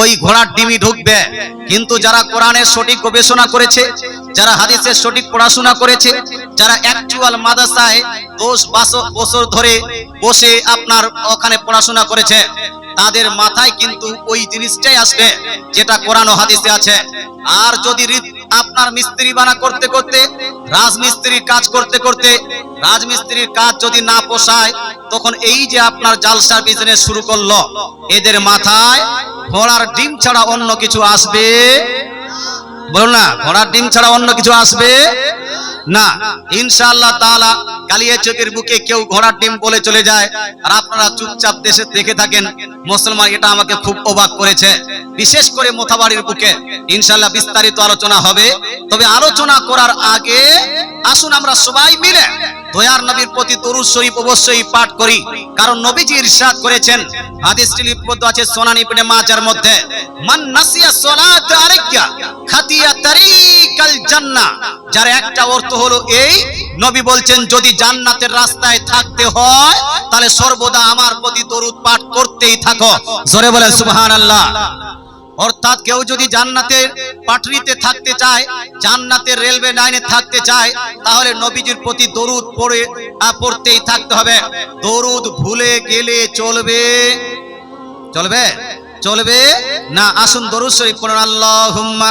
ওই ঘোড়ার ডিমই ঢুকবে। কিন্তু যারা কোরআনের সঠিক গবেষণা করেছে, যারা হাদিসের সঠিক পড়াশোনা করেছে, যারা অ্যাকচুয়াল মাদ্রাসায় 10 বছর ধরে বসে আপনার ওখানে পড়াশোনা করেছে, তাদের মাথায় কিন্তু ওই জিনিসটাই আসবে যেটা কোরআন ও হাদিসে আছে। আর যদি আপনার মিস্ত্রি বানা করতে করতে, রাজমিস্ত্রির কাজ করতে করতে রাজমিস্ত্রির কাজ যদি না পোষায়, তখন এই যে আপনার জালসার বিজনেস শুরু করলো, এদের মাথায় ঘোড়ার ডিম ছাড়া অন্য কিছু আসবে? বলুন না, ঘোড়ার ডিম ছাড়া অন্য কিছু আসবে না। ইনশাআল্লাহ তাআলা কালিয়াচকের বুকে কেউ ঘোড়ার ডিম বলে চলে যায়, আর আপনারা চুপচাপ দেশে দেখে থাকেন। মুসলমান, এটা আমাকে খুব অবাক করেছে, বিশেষ করে মোথাবাড়ির বুকে। ইনশাআল্লাহ বিস্তারিত আলোচনা হবে। তবে আলোচনা করার আগে আসুন আমরা সবাই মিলে দয়ার নবীর প্রতি দরুদ শরীফ অবশ্যই পাঠ করি। কারণ নবীজি ইরশাদ করেছেন, হাদিসটি লিপিবদ্ধ আছে সুনান ইবনে মাজার মধ্যে, মান নাসিয়া সালাত আলাইয়া খাতিয়া তারিকাল জান্নাহ। যার একটা অর্থ হলো এই, নবী বলছেন যদি জান্নাতের রাস্তায় থাকতে হয় তাহলে সর্বদা আমার প্রতি দরুদ পাঠ করতেই থাকো। জোরে বলেন সুবহানাল্লাহ। অর্থাৎ কেউ যদি জান্নাতের পাটরিতে থাকতে চায়, জান্নাতের রেলওয়ে লাইনে থাকতে চায়, তাহলে নবীজির প্রতি দরুদ পড়তেই থাকতে হবে। দরুদ ভুলে গেলে চলবে? চলবে? চলবে না। আসুন দরুদ শরীফ পড়ুন। আল্লাহুম্মা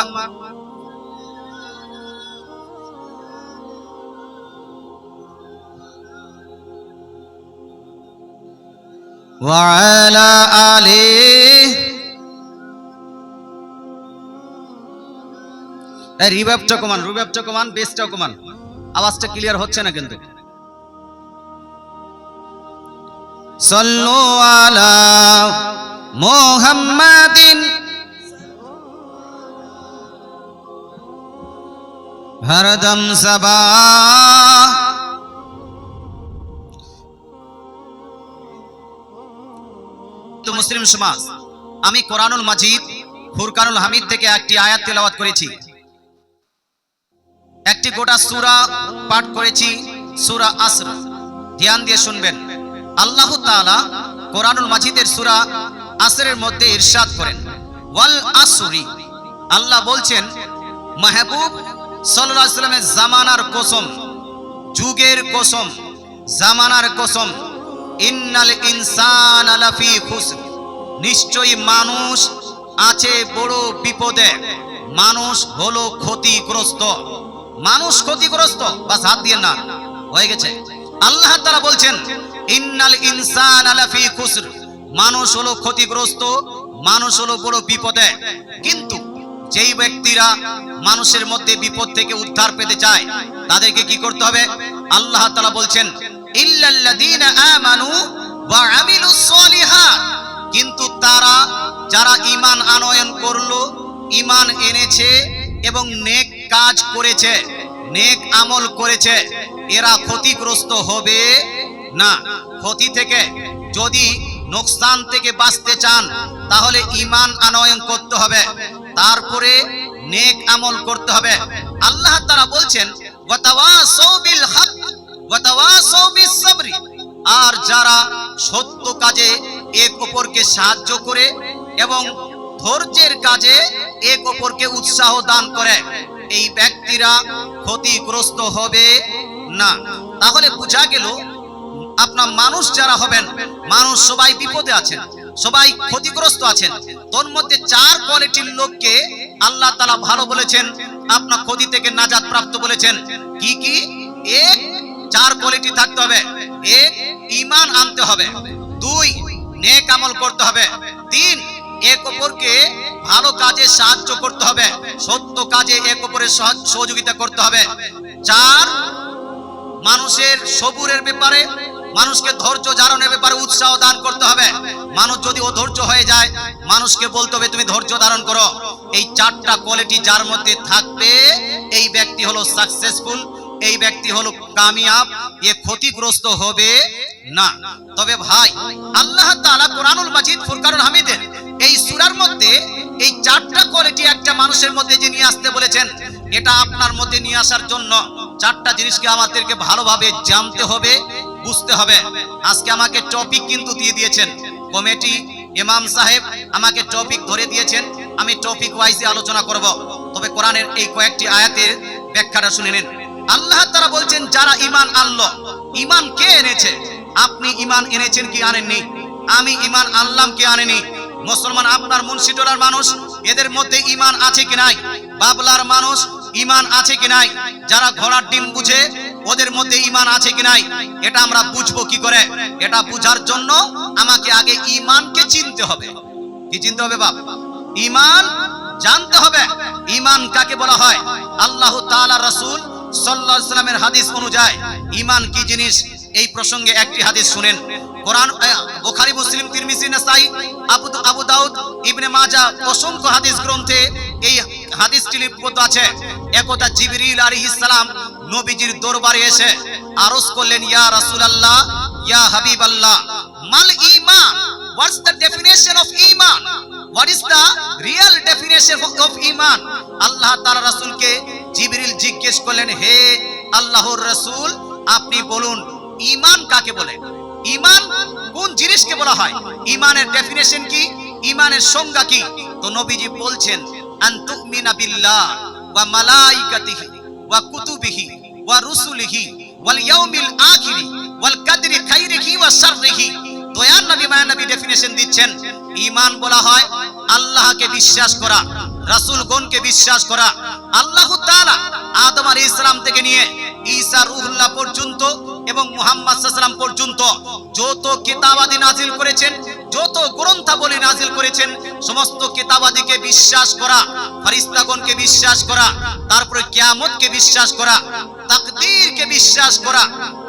ওয়া আলা আলিহি। রিভাইভটা কমান, রিভাইভটা কমান, বেসটা কমান, আওয়াজটা ক্লিয়ার হচ্ছে না কিন্তু। সাল্লু আলা মুহাম্মাদিন হরদম সাবা। তো মুসলিম সমাজ, আমি কোরআনুল মাজিদ ফুরকানুল হামিদ থেকে একটি আয়াত তেলাওয়াত করেছি, একটি গোটা সূরা পাঠ করেছি, সূরা আসর। ধ্যান দিয়ে শুনবেন। আল্লাহ তাআলা কোরআনুল মাজিদের সূরা আসরের মধ্যে ইরশাদ করেন, ওয়াল আসরি। আল্লাহ বলছেন মাহবুব সাল্লাল্লাহু আলাইহি ওয়াসাল্লামের জামানার কসম, যুগের কসম, জামানার কসম, ইন্নাল ইনসানা লাফি খুসর। নিশ্চয়ই মানুষ আছে বড় বিপদে, মানুষ হলো ক্ষতিগ্রস্ত। মানুষ ক্ষতিগ্রস্ত, বাস হাত দিয়ে না, হয়ে গেছে। আল্লাহ তাআলা বলছেন ইন্নাল ইনসানা লাফি খুসর, মানুষ হলো ক্ষতিগ্রস্ত, মানুষ হলো বড় বিপদে। কিন্তু যেই ব্যক্তিরা মানুষের মধ্যে বিপদ থেকে উদ্ধার পেতে চায়, তাদেরকে কি করতে হবে? আল্লাহ তাআলা বলছেন ইল্লাল্লাযীনা আমানু ওয়া আমিলুস সলিহাত। কিন্তু তারা যারা ঈমান আনয়ন করলো, ঈমান এনেছে এবং নেক কাজ করেছে, নেক আমল করেছে, এরা ক্ষতিগ্রস্ত হবে না। ক্ষতি থেকে, যদি নোকসান থেকে বাঁচতে চান, তাহলে ঈমান আনয়ন করতে হবে, তারপরে নেক আমল করতে হবে। আল্লাহ তাআলা বলছেন ওয়াতাওয়াসাউ বিল হক ওয়াতাওয়াসাউ বিস সাবরি। আর যারা সত্য কাজে এক অপরকে সাহায্য করে এবং ধৈর্যের কাজে এক অপরকে উৎসাহ দান করে, এই ব্যক্তিরা ক্ষতিগ্রস্ত হবে না। তাহলে বোঝা গেল আপনার মানুষ যারা হবেন, মানুষ সবাই বিপদে আছেন, সবাই ক্ষতিগ্রস্ত আছেন। তোর মধ্যে 4 কোয়ালিটির লোককে আল্লাহ তাআলা ভালো বলেছেন, আপনার ক্ষতি থেকে নাজাত প্রাপ্ত বলেছেন। কি কি? 1, 4 কোয়ালিটি থাকতে হবে। 1, ঈমান আনতে হবে। 2, নেক আমল করতে হবে। 3, এক অপরকে ভালো কাজে সাহায্য করতে হবে, সত্য কাজে এক অপরের সহযোগিতা করতে হবে। 4, মানুষের সবুরের ব্যাপারে, মানুষকে ধৈর্য ধারণের ব্যাপারে উৎসাহ দান করতে হবে। মানুষ যদি অধৈর্য হয়ে যায়, মানুষকে বলতে হবে তুমি ধৈর্য ধারণ করো। এই 4টা কোয়ালিটি যার মধ্যে থাকবে, এই ব্যক্তি হলো সাকসেসফুল, এই ব্যক্তি হলো কামিয়াব, এ ক্ষতিগ্রস্ত হবে না। তবে ভাই, আল্লাহ তাআলা কোরআনুল মাজিদ ফুরকানুল হামিদের এই সূরার মধ্যে এই 4টা কোয়ালিটি একটা মানুষের মধ্যে যে নিয়ে আসতে বলেছেন, এটা আপনার মধ্যে নিয়ে আসার জন্য 4টা জিনিসকে আমাদেরকে ভালোভাবে জানতে হবে, বুঝতে হবে। আজকে আমাকে টপিক কিন্তু দিয়ে দিয়েছেন কমিটি, ইমাম সাহেব আমাকে টপিক ধরে দিয়েছেন, আমি টপিক ওয়াইজে আলোচনা করব। তবে কোরআনের এই কয়েকটি আয়াতের ব্যাখ্যাটা শুনে নিন। আল্লাহ তাআলা বলছেন যারা ঈমান আনলো, ঈমান কে এনেছে? আপনি ঈমান এনেছেন কি আনেননি? আমি ঈমান আনলাম কি আনেনি? মুসলমান আপনার মুন্সিটোলার মানুষ, এদের মধ্যে ঈমান আছে কি নাই? বাবলার মানুষ ঈমান আছে কি নাই? যারা ঘোড়ার ডিম বুঝে ওদের মধ্যে ঈমান আছে কি নাই? এটা আমরা বুঝবো কি করে? এটা বুঝার জন্য আমাকে আগে ঈমানকে চিনতে হবে। কি চিনতে হবে বাপ? ঈমান জানতে হবে। ঈমান কাকে বলা হয়? আল্লাহ তাআলা রাসূল সাল্লাল্লাহু আলাইহি ওয়াসাল্লামের হাদিস অনুযায়ী ঈমান কি জিনিস, এই প্রসঙ্গে একটি হাদিস শুনেন। কোরআন, বুখারী, মুসলিম, তিরমিজি, নাসাই, আবু দাউদ, ইবনে মাজাহ অসংখ্য হাদিস গ্রন্থে এই হাদিসটি লিপিবদ্ধ আছে। একদা জিবরিল আলাইহিস সালাম নবীজির দরবারে এসে আরজ করলেন, ইয়া রাসূলুল্লাহ, ইয়া হাবিবাল্লাহ, মাল ঈমান? হোয়াটস দ্য ডেফিনিশন অফ ঈমান? What is the real definition of ঈমান? আল্লাহ তাআলা রাসূলকে জিবরিল জিজ্ঞেস করলেন, হে আল্লাহর রাসূল, আপনি বলুন ঈমান কাকে বলে? ঈমান কোন জিনিসকে বলা হয়? ঈমানের ডেফিনিশন কি? ঈমানের সংজ্ঞা কি? তো নবীজি বলছেন, আন তুমিনা বিল্লাহ ওয়া মালাইকাতিহি ওয়া কুতুবিহি ওয়া রুসুলিহি ওয়াল ইয়াউমিল আখিরি ওয়াল কদরি খাইরিহি ওয়া শাররিহি। দয়ার নবী মায়া নবী ডেফিনিশন দিচ্ছেন, ঈমান বলা হয় আল্লাহকে বিশ্বাস করা, রাসূলগণকে বিশ্বাস করা। আল্লাহ তাআলা আদম আলাইহিস সালাম থেকে নিয়ে ঈসা রূহুল্লাহ পর্যন্ত এবং মুহাম্মদ সাল্লাল্লাহু আলাইহি ওয়াসাল্লাম পর্যন্ত যত কিতাবাদি নাজিল করেছেন, যত গ্রন্থাবলী নাজিল করেছেন, সমস্ত কিতাবাদিকে বিশ্বাস করা, ফেরেশতাগণকে বিশ্বাস করা, তারপরে কিয়ামতকে বিশ্বাস করা, তাকদীরকে বিশ্বাস করা,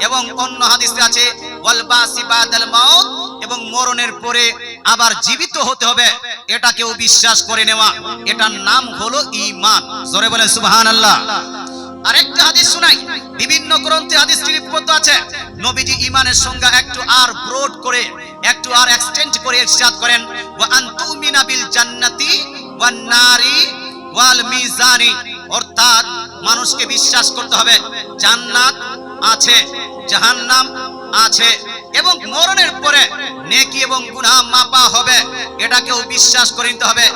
এবং অন্য হাদিসে আছে ওয়াল বাসি বাদাল মাউত, এবং মরণের পরে আবার জীবিত হতে হবে, এটাকেও বিশ্বাস করে নেওয়া। এটার নাম হলো ঈমান। জোরে বলেন সুবহানাল্লাহ। আরেকটা হাদিস শুনাই, বিভিন্ন গ্রন্থে হাদিসটি লিপিবদ্ধ আছে। নবীজি ঈমানের সংজ্ঞা একটু আর ব্রড করে, একটু আর এক্সটেন্ড করে ইরশাদ করেন, ওয়া আন তুমিনা বিল জান্নাতি ওয়ান নারি ওয়াল মিজানি। অর্থাৎ মানুষকে বিশ্বাস করতে হবে জান্নাত আছে, জাহান্নাম আছে, এবং মরণের পরে নেকি এবং গুনাহ মাপা হবে, এটাকেও বিশ্বাস করে নিতে হবে।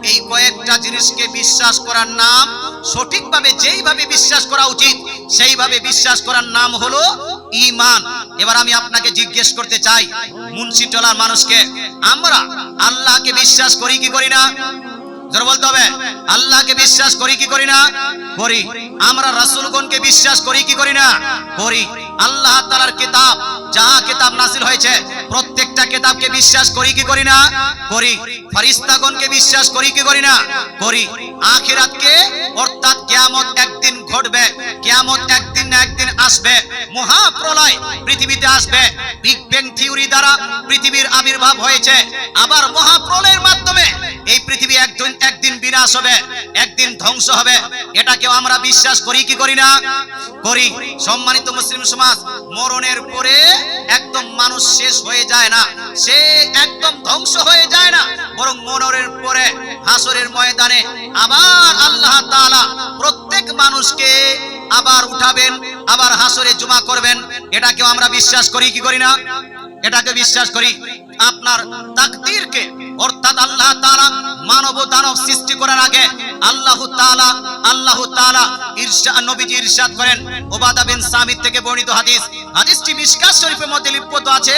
এই কয়েকটা জিনিসকে বিশ্বাস করার নাম, সঠিকভাবে যেইভাবে বিশ্বাস করা উচিত সেইভাবে বিশ্বাস করার নাম হলো ঈমান। এবার আমি আপনাকে জিজ্ঞেস করতে চাই, মুন্সিটোলার মানুষকে, আমরা আল্লাহকে বিশ্বাস করি কি করি না? জোরে বলতে হবে, আল্লাহকে বিশ্বাস করি কি করি না? করি। আমরা রাসূলগণকে বিশ্বাস করি কি করি না? করি। আল্লাহ তাআলার কিতাব, যা কিতাব নাযিল হয়েছে প্রত্যেকটা কিতাবকে বিশ্বাস করি কি করি না? করি। ফেরেশতাগণকে বিশ্বাস করি কি করি না? করি। আখিরাতকে, অর্থাৎ কিয়ামত একদিন ঘটবে, কিয়ামত একদিন না একদিন আসবে, মহাপ্রলয় পৃথিবীতে আসবে, বিগ ব্যাং থিওরি দ্বারা পৃথিবীর আবির্ভাব হয়েছে, আবার মহাপ্রলয়ের মাধ্যমে এই পৃথিবী একদিন বিনাশ হবে, একদিন ধ্বংস হবে, এটাকেও আমরা বিশ্বাস করি কি করি না? করি। সম্মানিত মুসলিম সমাজ, মরণের পরে একদম মানুষ শেষ হয়ে যায় না, সে একদম ধ্বংস হয়ে যায় না, বরং মরণের পরে হাসরের ময়দানে আবার আল্লাহ তাআলা প্রত্যেক মানুষকে আবার উঠাবেন, আবার হাসরে জমা করবেন, এটাকেও আমরা বিশ্বাস করি কি করি না? এটাকে বিশ্বাস করি। আপনার তাকদীরকে, অর্থাৎ আল্লাহ তাআলা মানব দানব সৃষ্টি করার আগে আল্লাহ তাআলা নবীজি ইরশাদ করেন, উবাদা বিন সামিত থেকে বর্ণিত হাদিস, হাদিসটি মিশকাত শরীফের মধ্যে লিপিবদ্ধ আছে।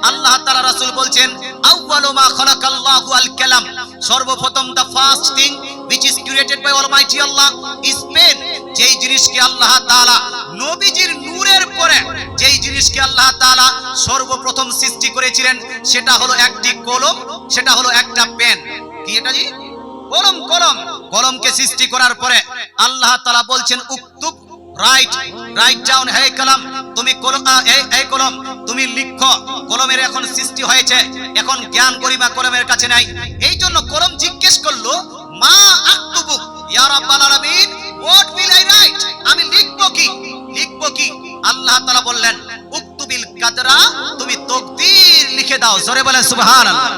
আল্লাহ তাআলা রাসূল বলছেন, আউয়ালু মা খালাকাল্লাহু আল কালাম, সর্বপ্রথম the first thing which is created by Almighty Allah is pen। যেই জিনিসকে আল্লাহ তাআলা নবীজির নূরের পরে যেই জিনিসকে আল্লাহ তাআলা সর্বপ্রথম সৃষ্টি করেছিলেন সেটা হলো একটি কলম, সেটা হলো একটা পেন। কি এটা জি? কলম। কলমকে সৃষ্টি করার পরে আল্লাহ তাআলা বলছেন, উক্তুব, রাইট ডাউন, হে কলম, তুমি কলম, এই কলম তুমি লিখো। কলমের এখন সৃষ্টি হয়েছে, এখন জ্ঞান গরিমা কলমের কাছে নাই, এই জন্য কলম জিজ্ঞেস করলো, মা আক্তুবু ইয়া রাব্বাল আলামিন, হোয়াট উইল আই রাইট? আমি লিখবো কি? আল্লাহ তাআলা বললেন, উক্তুবিল কাদরা, তুমি তাকদীর লিখে দাও। জোরে বলেন সুবহানাল্লাহ।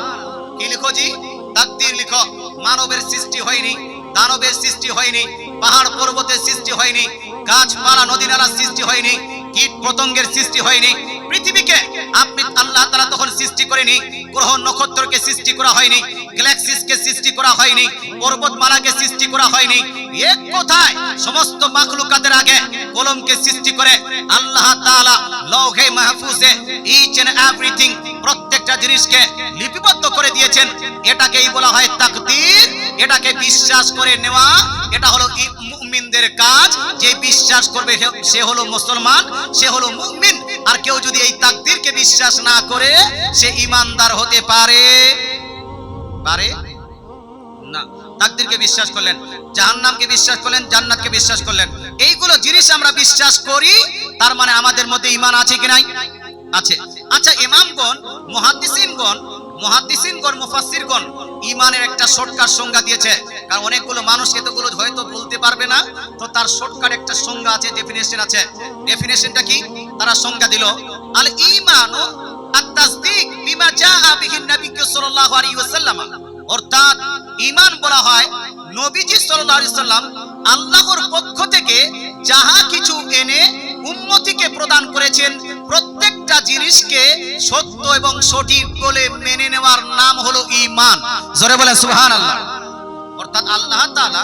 কি লিখো জি? তাকদীর লিখো। মানবের সৃষ্টি হয়নি, দানবের সৃষ্টি হয়নি, পাহাড় পর্বতের সৃষ্টি হয়নি, গাছপালা নদী নালার সৃষ্টি হয়নি, কীট পতঙ্গের সৃষ্টি হয়নি, পৃথিবীকে আপনি আল্লাহ তাআলা তখন সৃষ্টি করেনি, গ্রহ নক্ষত্রকে সৃষ্টি করা হয়নি, গ্যালাক্সিসকে সৃষ্টি করা হয়নি, পর্বতমালাকে সৃষ্টি করা হয়নি। এক কথায় সমস্ত মাখলুকাতের আগে কলমকে সৃষ্টি করে আল্লাহ তাআলা লৌহে মাহফুজে ইচ এন্ড এভরিথিং, প্রত্যেকটা জিনিসকে লিপিবদ্ধ করে দিয়েছেন। এটাকেই বলা হয় তাকদীর। এটাকে বিশ্বাস করে নেওয়া, এটা হলো মুমিনদের কাজ। যে বিশ্বাস করবে সে হলো মুসলমান, সে হলো মুমিন। আর কেউ যদি এই তাকদীরকে বিশ্বাস না করে সে ঈমানদার হতে পারে না। তাকদীরকে বিশ্বাস করলেন, জাহান্নামকে বিশ্বাস করলেন, জান্নাতকে বিশ্বাস করলেন, এইগুলো জিনিস আমরা বিশ্বাস করি, তার মানে আমাদের মধ্যে ঈমান আছে কি নাই? আছে। আচ্ছা, ইমামগণ, মুহাদ্দিসিনগণ, মুফাসসিরগণ ঈমানের একটা শর্টকাট সংজ্ঞা দিয়েছে। কারণ অনেকগুলো মানুষ এতগুলো হয়তো বলতে পারবে না, তো তার শর্টকাট একটা সংজ্ঞা আছে, ডেফিনেশন আছে। ডেফিনেশনটা কি? তারা সংজ্ঞা দিল, আল ঈমানু আত-তাসদীক বিমা জাআ বিহি নবী সাল্লাল্লাহু আলাইহি ওয়াসাল্লাম। অর্থাৎ ঈমান বলা হয় নবীজি সাল্লাল্লাহু আলাইহি ওয়াসাল্লাম আল্লাহর পক্ষ থেকে যাহা কিছু এনে উম্মতিকে প্রদান করেছেন, প্রত্যেকটা জিনিসকে সত্য এবং সঠিক বলে মেনে নেওয়ার নাম হলো ঈমান। জোরে বলেন সুবহানাল্লাহ। অর্থাৎ আল্লাহ তাআলা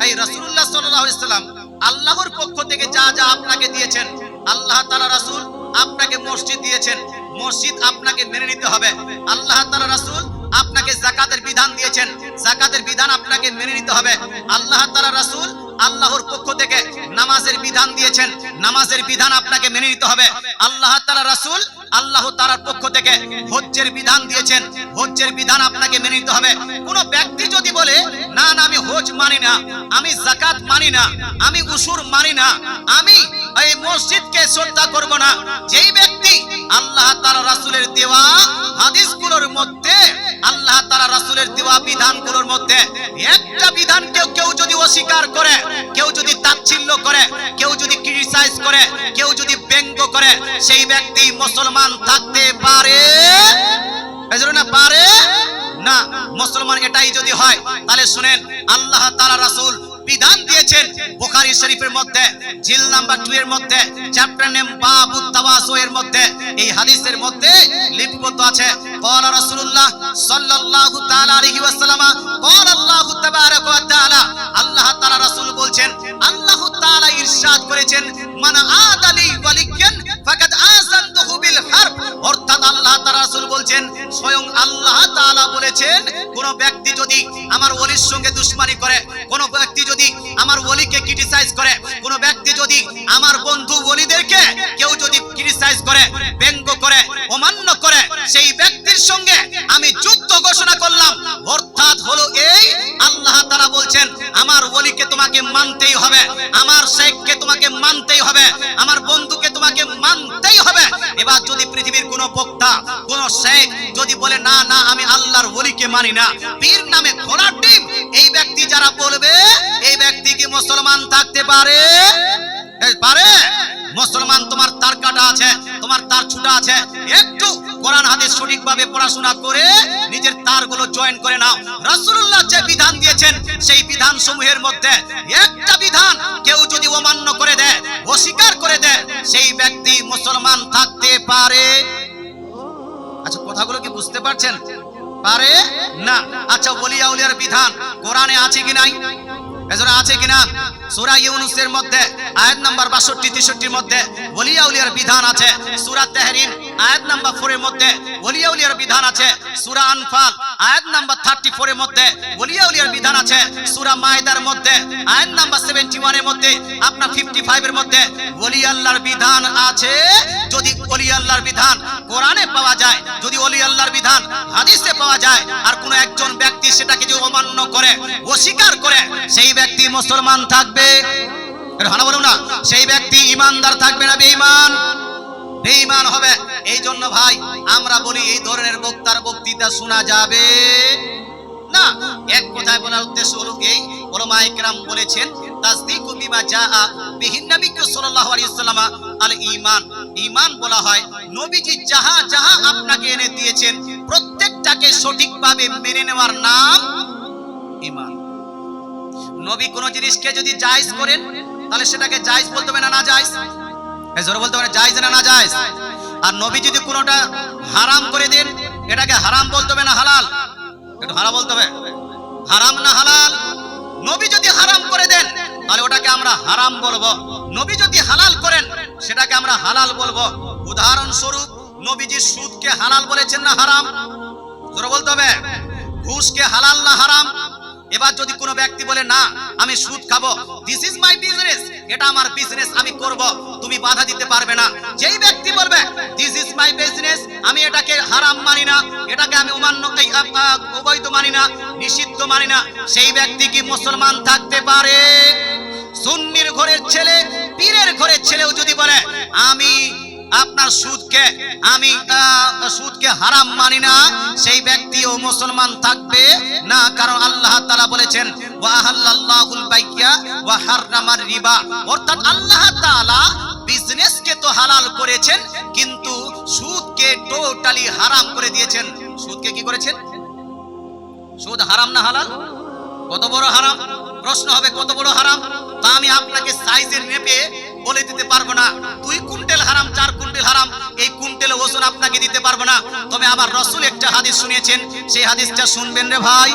এই রাসূলুল্লাহ সাল্লাল্লাহু আলাইহি ওয়াসাল্লাম আল্লাহর পক্ষ থেকে যা যা আপনাকে দিয়েছেন, আল্লাহ তাআলা রাসূল আপনাকে মসজিদ দিয়েছেন, মসজিদ আপনাকে মেনে নিতে হবে। আল্লাহ তাআলা রাসূল আপনাকে যাকাতের বিধান দিয়েছেন, যাকাতের বিধান আপনাকে মেনে নিতে হবে। আল্লাহ তাআলা রাসূল আল্লাহর পক্ষ থেকে নামাজের বিধান দিয়েছেন, নামাজের বিধান আপনাকে মেনে নিতে হবে। আল্লাহ তাআলা রাসূল আল্লাহ তাআলার পক্ষ থেকে হজ্জের বিধান দিয়েছেন, হজ্জের বিধান আপনাকে মেনে নিতে হবে। কোন ব্যক্তি যদি বলে না না আমি হজ মানি না, আমি যাকাত মানি না, আমি উসুর মানি না, আমি এই মসজিদকে শ্রদ্ধা করব না, যেই ব্যক্তি আল্লাহ তাআলা রাসূলের দেওয়া হাদিসগুলোর মধ্যে, আল্লাহ তাআলা রাসূলের দেওয়া বিধানগুলোর মধ্যে একটা বিধান কেউ যদি অস্বীকার করে, কেউ যদি তাচ্ছিল্য করে, কেউ যদি ক্রিটিসাইজ করে, কেউ যদি ব্যঙ্গ করে, সেই ব্যক্তি মুসলমান থাকতে পারে না? পারে না। মুসলমান এটাই যদি হয়, তাহলে শুনেন, আল্লাহ তাআলা রাসূল বিধান দিয়েছেন বুখারী শরীফের মধ্যে জিল নাম্বার 2 এর মধ্যে, চ্যাপ্টার নেম বাবুত তাওয়াসু এর মধ্যে, এই হাদিসের মধ্যে লিপিবদ্ধ আছে, ক্বালা রাসূলুল্লাহ সাল্লাল্লাহু তাআলা আলাইহি ওয়াসাল্লাম, ক্বালা আল্লাহু তাবারাকা ওয়া তাআলা, আল্লাহ তাআলা রাসূল বলছেন, আল্লাহ তাআলা ইরশাদ করেছেন, মান আদালি ওয়ালিয়ান ফাকাদ আযানতুহু বিল হারব। অর্থাৎ আল্লাহ তাআলা রাসূল বলছেন, স্বয়ং আল্লাহ তাআলা বলেছেন, কোন ব্যক্তি যদি আমার ওলির সঙ্গে দুশমনি করে, কোন ব্যক্তি যদি আমার ওলিকে ক্রিটিসাইজ করে, কোন ব্যক্তি যদি আমার বন্ধু ওলিদেরকে কেউ যদি ক্রিটিসাইজ করে, ব্যঙ্গ করে, অমান্য করে, সেই ব্যক্তির সঙ্গে আমি যুদ্ধ ঘোষণা করলাম। অর্থাৎ হলো এই, আল্লাহ তাআলা বলছেন আমার ওলিকে তোমাকে মানতেই হবে, আমার শেখকে তোমাকে মানতেই হবে, আমার বন্ধুকে তোমাকে মানতেই হবে। এবার যদি পৃথিবীর কোন বক্তা, কোন শেখ যদি বলে না না আমি আল্লাহর ওলিকে মানি না, পীর নামে ঘোড়ার ডিম, এই ব্যক্তি যারা বলবে, এই ব্যক্তি কি মুসলমান থাকতে পারে? মুসলমান তোমার তার কাটা আছে, তোমার তার ছুটা আছে, একটু কোরআন হাদিস সঠিকভাবে পড়াশোনা করে নিজের তারগুলো জয়েন করে নাও। রাসূলুল্লাহ যে বিধান দিয়েছেন, সেই বিধান সমূহের মধ্যে একটা বিধান কেউ যদি অমান্য করে দেয়, অস্বীকার করে দেয়, সেই ব্যক্তি মুসলমান থাকতে পারে। আচ্ছা, কথাগুলো কি বুঝতে পারছেন? পারে না। আচ্ছা, ওলিয়া উলিয়ার বিধান কোরআনে আছে কি নাই? এজন্য আছে কিনা? সূরা ইউনূসের মধ্যে আয়াত নাম্বার 62-63 এর মধ্যে ওলিয়া উলিয়ার বিধান আছে। সূরা তাহরিম আয়াত নাম্বার 4 এর মধ্যে ওলিয়া উলিয়ার বিধান আছে। সূরা আনফাল আয়াত নাম্বার 34 এর মধ্যে ওলিয়া উলিয়ার বিধান আছে। সূরা মাইদার মধ্যে আয়াত নাম্বার 71 এর মধ্যে, আপনার 55 এর মধ্যে ওলি আল্লাহর বিধান আছে। যদি ওলি আল্লাহর বিধান কোরআনে পাওয়া যায়, যদি ওলি আল্লাহর বিধান হাদিসে পাওয়া যায়, আর কোন একজন ব্যক্তি সেটাকে যদি অমান্য করে, অস্বীকার করে, সেই ব্যক্তি মুসলমান থাকবে না? বলুন না, সেই ব্যক্তি ঈমানদার থাকবে না বেঈমান? বেঈমান হবে। এই জন্য ভাই আমরা বলি এই ধরনের বক্তার বক্তৃতা শোনা যাবে না। এক কথায় বলার উদ্দেশ্য হলো এই, উলামায়ে কেরাম বলেছেন তাসদীকু বিমা জাআ বিহি নবী সাল্লাল্লাহু আলাইহি ওয়াসাল্লাম আল ঈমান। ঈমান বলা হয় নবীজি যাহা যাহা আপনাকে এনে দিয়েছেন, প্রত্যেকটাকে সঠিকভাবে মেনে নেওয়ার নাম ঈমান। নবী কোন জিনিসকে যদি জায়েজ করেন, তাহলে সেটাকে জায়েজ বলতে হবে না না জায়েজ? এই জোরে বলতে হবে, জায়েজ না না জায়েজ? আর নবী যদি কোনোটা হারাম করে দেন, এটাকে হারাম বলতে হবে না হালাল? একটু হারাম বলতে হবে, হারাম না হালাল? নবী যদি হারাম করে দেন তাহলে ওটাকে আমরা হারাম বলবো, নবী যদি হালাল করেন সেটাকে আমরা হালাল বলবো। উদাহরণস্বরূপ নবীজি সুদকে হালাল বলেছেন না হারাম? জোরে বলতে হবে। ঘুষকে হালাল না হারাম? এবার যদি কোনো ব্যক্তি বলে না আমি সুদ খাবো, দিস ইজ মাই বিজনেস, এটা আমার বিজনেস, আমি করব, তুমি বাধা দিতে পারবে না। যেই ব্যক্তি বলবে দিস ইজ মাই বিজনেস, আমি এটাকে হারাম মানি না, এটাকে আমি অবৈধ মানি না, নিষিদ্ধ মানি না, সেই ব্যক্তি কি মুসলমান থাকতে পারে? সুন্নির ঘরের ছেলে, পীরের ঘরের ছেলেও যদি বলে আমি আপনার সুদকে হারাম মানি না, সেই ব্যক্তিও মুসলমান থাকবে না। কারণ আল্লাহ তাআলা বলেছেন ওয়া আহাল্লাল্লাহুল বাইয়া ওয়া হাররামার রিবা, অর্থাৎ আল্লাহ তাআলা বিজনেসকে তো হালাল করেছেন কিন্তু সুদকে টোটালি হারাম করে দিয়েছেন। সুদকে কি করেছেন? সুদ হারাম না হালাল? কত বড় হারাম? প্রশ্ন হবে কত বড় হারাম? তা আমি আপনাকে সাইজের মেপে বলে দিতে পারবো না 2 কুইন্টাল হারাম, 4 কুইন্টাল হারাম, এই কুইন্টালে ওজন আপনাকে দিতে পারবো না। তবে আমার রাসূল একটা হাদিস শুনিয়েছেন, সেই হাদিসটা শুনবেন রে ভাই,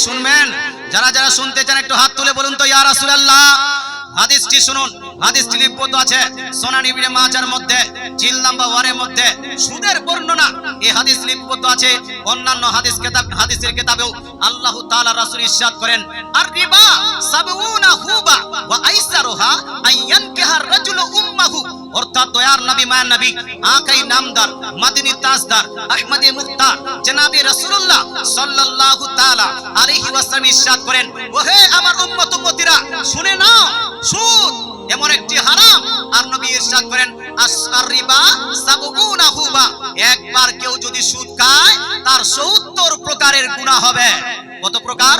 শুনবেন। যারা যারা শুনতে চান একটু হাত তুলে বলুন তো ইয়া রাসূলুল্লাহ। হাদিসটি শুনুন, হাদিসটি লিপিবদ্ধ আছে সুনান ইবনে মাজার মধ্যে জিল নাম্বার 1 এর মধ্যে। সুদের বর্ণনা এই হাদিস লিপিবদ্ধ আছে অন্যান্য হাদিসের কিতাবেও। আল্লাহ তাআলা রাসূল ইরশাদ করেন আর রিবা সাবউনা হুবা ওয়া আইসারুহা আইয়ানকিহা রাজুলু উম্মাহু, অর্থাৎ দয়ার নবী মায়ার নবী আকাই নামদার মাদিনী তাজদার আহমদে মুখতার জনাবে রাসূলুল্লাহ সাল্লাল্লাহু তাআলা আলাইহি ওয়াসাল্লাম ইরশাদ করেন ওহে আমার উম্মত উম্মতিরা শুনে নাও, সুদ এমন একটি হারাম। আর নবী ইরশাদ করেন আসর রিবা সাবউনা হুবা, একবার কেউ যদি সুদ খায় তার 70 প্রকারের গুনাহ হবে। কত প্রকার?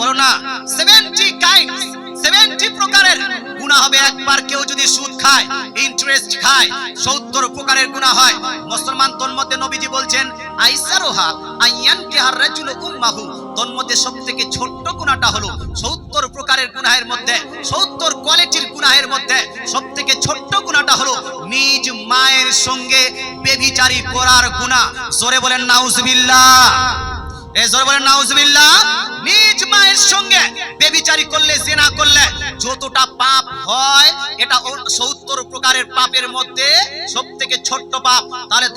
বলো না, 70 প্রকারের গুনাহ হবে। একবার কেউ যদি সুদ খায়, ইন্টারেস্ট খায়, 70 প্রকারের গুনাহ হয়। মুসলমান তন্মধ্যে নবীজি বলছেন আইসারুহা আইয়ানকিহার রাজুলু উম্মাহু, তন্মধ্যে সবথেকে ছোট্ট গুনাহটা হলো 70 প্রকারের গুনাহের মধ্যে, 70 কোয়ালিটির গুনাহের মধ্যে সবথেকে ছোট্ট গুনাহটা হলো নিজ মায়ের সঙ্গে ব্যভিচারী করার গুনাহ। জোরে বলেন নাউজুবিল্লাহ, জোরে বলেন নাউজুবিল্লাহ। নিজ মায়ের সঙ্গে ব্যভিচারী করলে, জিনা করলে যতটা পাপ হয় এটা 70 প্রকারের পাপের মধ্যে সবথেকে ছোট্ট পাপ। তাহলে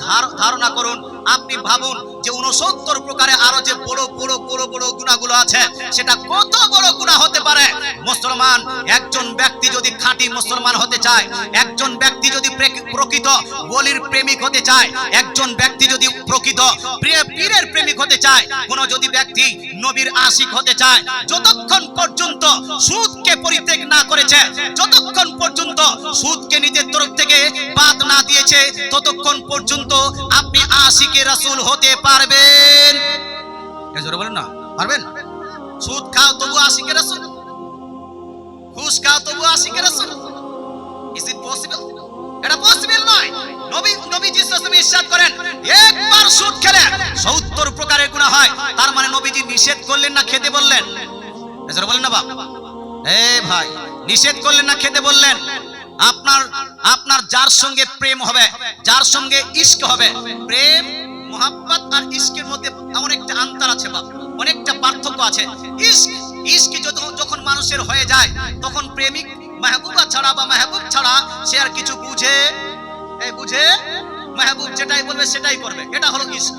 ধারণা করুন, আপনি ভাবুন যে 69 প্রকারে আরো যে বড় বড় বড় বড় গুনাহগুলো আছে সেটা কত বড় গুনাহ হতে পারে। মুসলমান একজন ব্যক্তি যদি খাঁটি মুসলমান হতে চায়, একজন ব্যক্তি যদি প্রকৃত ওলির প্রেমিক হতে চায়, একজন ব্যক্তি যদি প্রকৃত পীরের প্রেমিক হতে চায়, কোন যদি ব্যক্তি নবীর আশিক হতে চায়, যতক্ষণ পর্যন্ত সুদকে পরিত্যাগ না করেছে, যতক্ষণ পর্যন্ত সুদকে নিজের তরফ থেকে বাদ না দিয়েছে, ততক্ষণ পর্যন্ত আপনি আশিকে রাসূল হতে পারবেন। জোরে বলেন না, পারবেন? সুদ খাও তবু আশিকে রাসূল, ঘুষ খাও তবু আশিকে রাসূল, ইজ ইট পসিবল? এটা পসিবল নয়। নবীজি সাল্লাল্লাহু আলাইহি ইরশাদ করেন একবার সুদ খেলে 70 প্রকারের গুনাহ হয়। তার মানে নবীজি নিষেধ করলেন না খেতে বললেন? জোরে বলেন না বাপ, ভাই, নিষেধ করলেন না খেতে বললেন? আপনার যার সঙ্গে প্রেম হবে, যার সঙ্গে ইশক হবে, প্রেম মোহাব্বত আর ইশকের মধ্যে অনেকটা আন্তর আছে বাপ, অনেকটা পার্থক্য আছে। ইশক যখন মানুষের হয়ে যায় তখন প্রেমিক মাহবুবা ছাড়া বা মাহবুব ছাড়া সে আর কিছু বুঝে মাহবুব যেটাই বলবে সেটাই করবে। এটা হলো ইশক,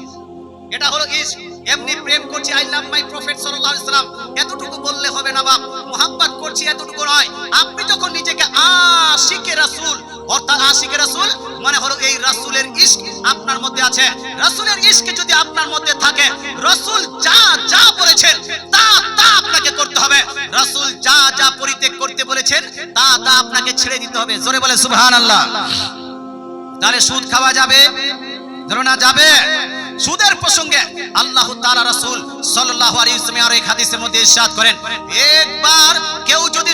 এটা হলো ইশক। এমনি প্রেম করছি আই লাভ মাই প্রফেট সাল্লাল্লাহু আলাইহি ওয়াসাল্লাম এতটুকু বললে হবে না বাপ, মোহাব্বত করছি এতটুকু নয়। আপনি যখন নিজেকে আশিকে রাসূল, অর্থাৎ আশিকে রাসূল মানে হলো এই রাসূলের ইশক আপনার মধ্যে আছে। রাসূলের ইশক যদি আপনার মধ্যে থাকে, রাসূল যা যা বলেছেন তা তা আপনাকে করতে হবে। রাসূল যা যা পরিত্যাগ করতে বলেছেন তা তা আপনাকে ছেড়ে দিতে হবে। জোরে বলে সুবহানাল্লাহ। তাহলে সুদ খাওয়া যাবে? ধরো না যাবে। সুদের প্রসঙ্গে আল্লাহ তাআলা রাসূল সাল্লাল্লাহু আলাইহি ওয়াসাল্লাম আর এক হাদিসের মধ্যে ইরশাদ করেন একবার কেউ যদি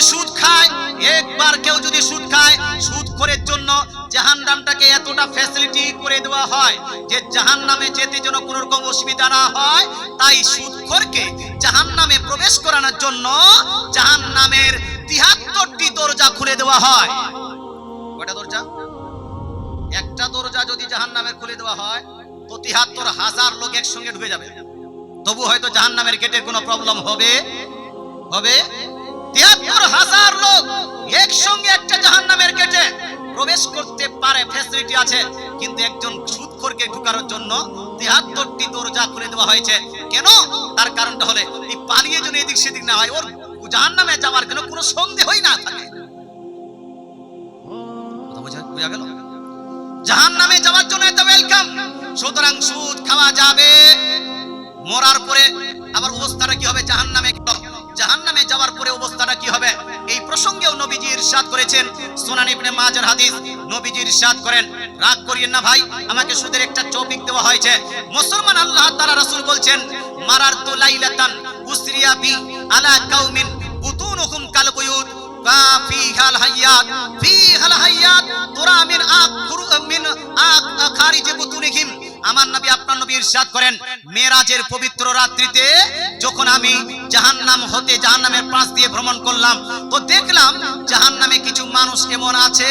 সুদ খায়, সুদখোরের জন্য জাহান্নামটাকে এতটা ফ্যাসিলিটি করে দেওয়া হয় যে জাহান্নামে যেতে যেন কোনো রকম অসুবিধা না হয়। তাই সুদখোরকে জাহান্নামে প্রবেশ করানোর জন্য জাহান্নামের 73টি দরজা খুলে দেওয়া হয়। কয়টা দরজা? একটা দরজা যদি জাহান্নামের খুলে দেওয়া হয় তো ৭৩,০০০ লোক একসঙ্গে ঢুকে যাবে, তবু হয়তো জাহান্নামের গেটের কোনো প্রবলেম হবে? ৭৩,০০০ লোক একসঙ্গে একটা জাহান্নামের গেটে প্রবেশ করতে পারে, ফ্যাসিলিটি আছে, কিন্তু একজন সুদখোরকে ঢোকানোর জন্য ৭৩টি দরজা খুলে দেওয়া হয়েছে। কেন? তার কারণটা হলে এই পালিয়ে যেন এদিক সেদিক না হয়, ওর জাহান্নামে যাওয়ার জন্য কোনো সন্দেহই না থাকে। বুঝা গেল? জাহান্নামে যাওয়ার জন্য এত ওয়েলকাম। সুতরাং সুদ খাওয়া যাবে। মরার পরে আবার অবস্থাটা কি হবে? জাহান্নামে যাওয়ার পরে অবস্থাটা কি হবে? এই প্রসঙ্গেও নবীজি ইরশাদ করেছেন, সুনান ইবনে মাজার হাদিস। নবীজি ইরশাদ করেন, রাগ করিয়েন না ভাই, আমাকে সুদের একটা টপিক দেওয়া হয়েছে। মুসলমান আল্লাহ তাআলা রাসূল বলছেন, মারারতু লাইলাতান উসরিয়া বি আলা কাউমিন বুতুনুহুম কাল বুয়ুত ফিহাল হাইয়াত তুরা মিন খারিজ বুতুনিহিম। আমার নবী, আপনার নবী ইরশাদ করেন, মেরাজের পবিত্র রাত্রিতে যখন আমি জাহান্নাম হতে জাহান্নামের পাশ দিয়ে ভ্রমণ করলাম, তো দেখলাম জাহান্নামে কিছু মানুষ এমন আছে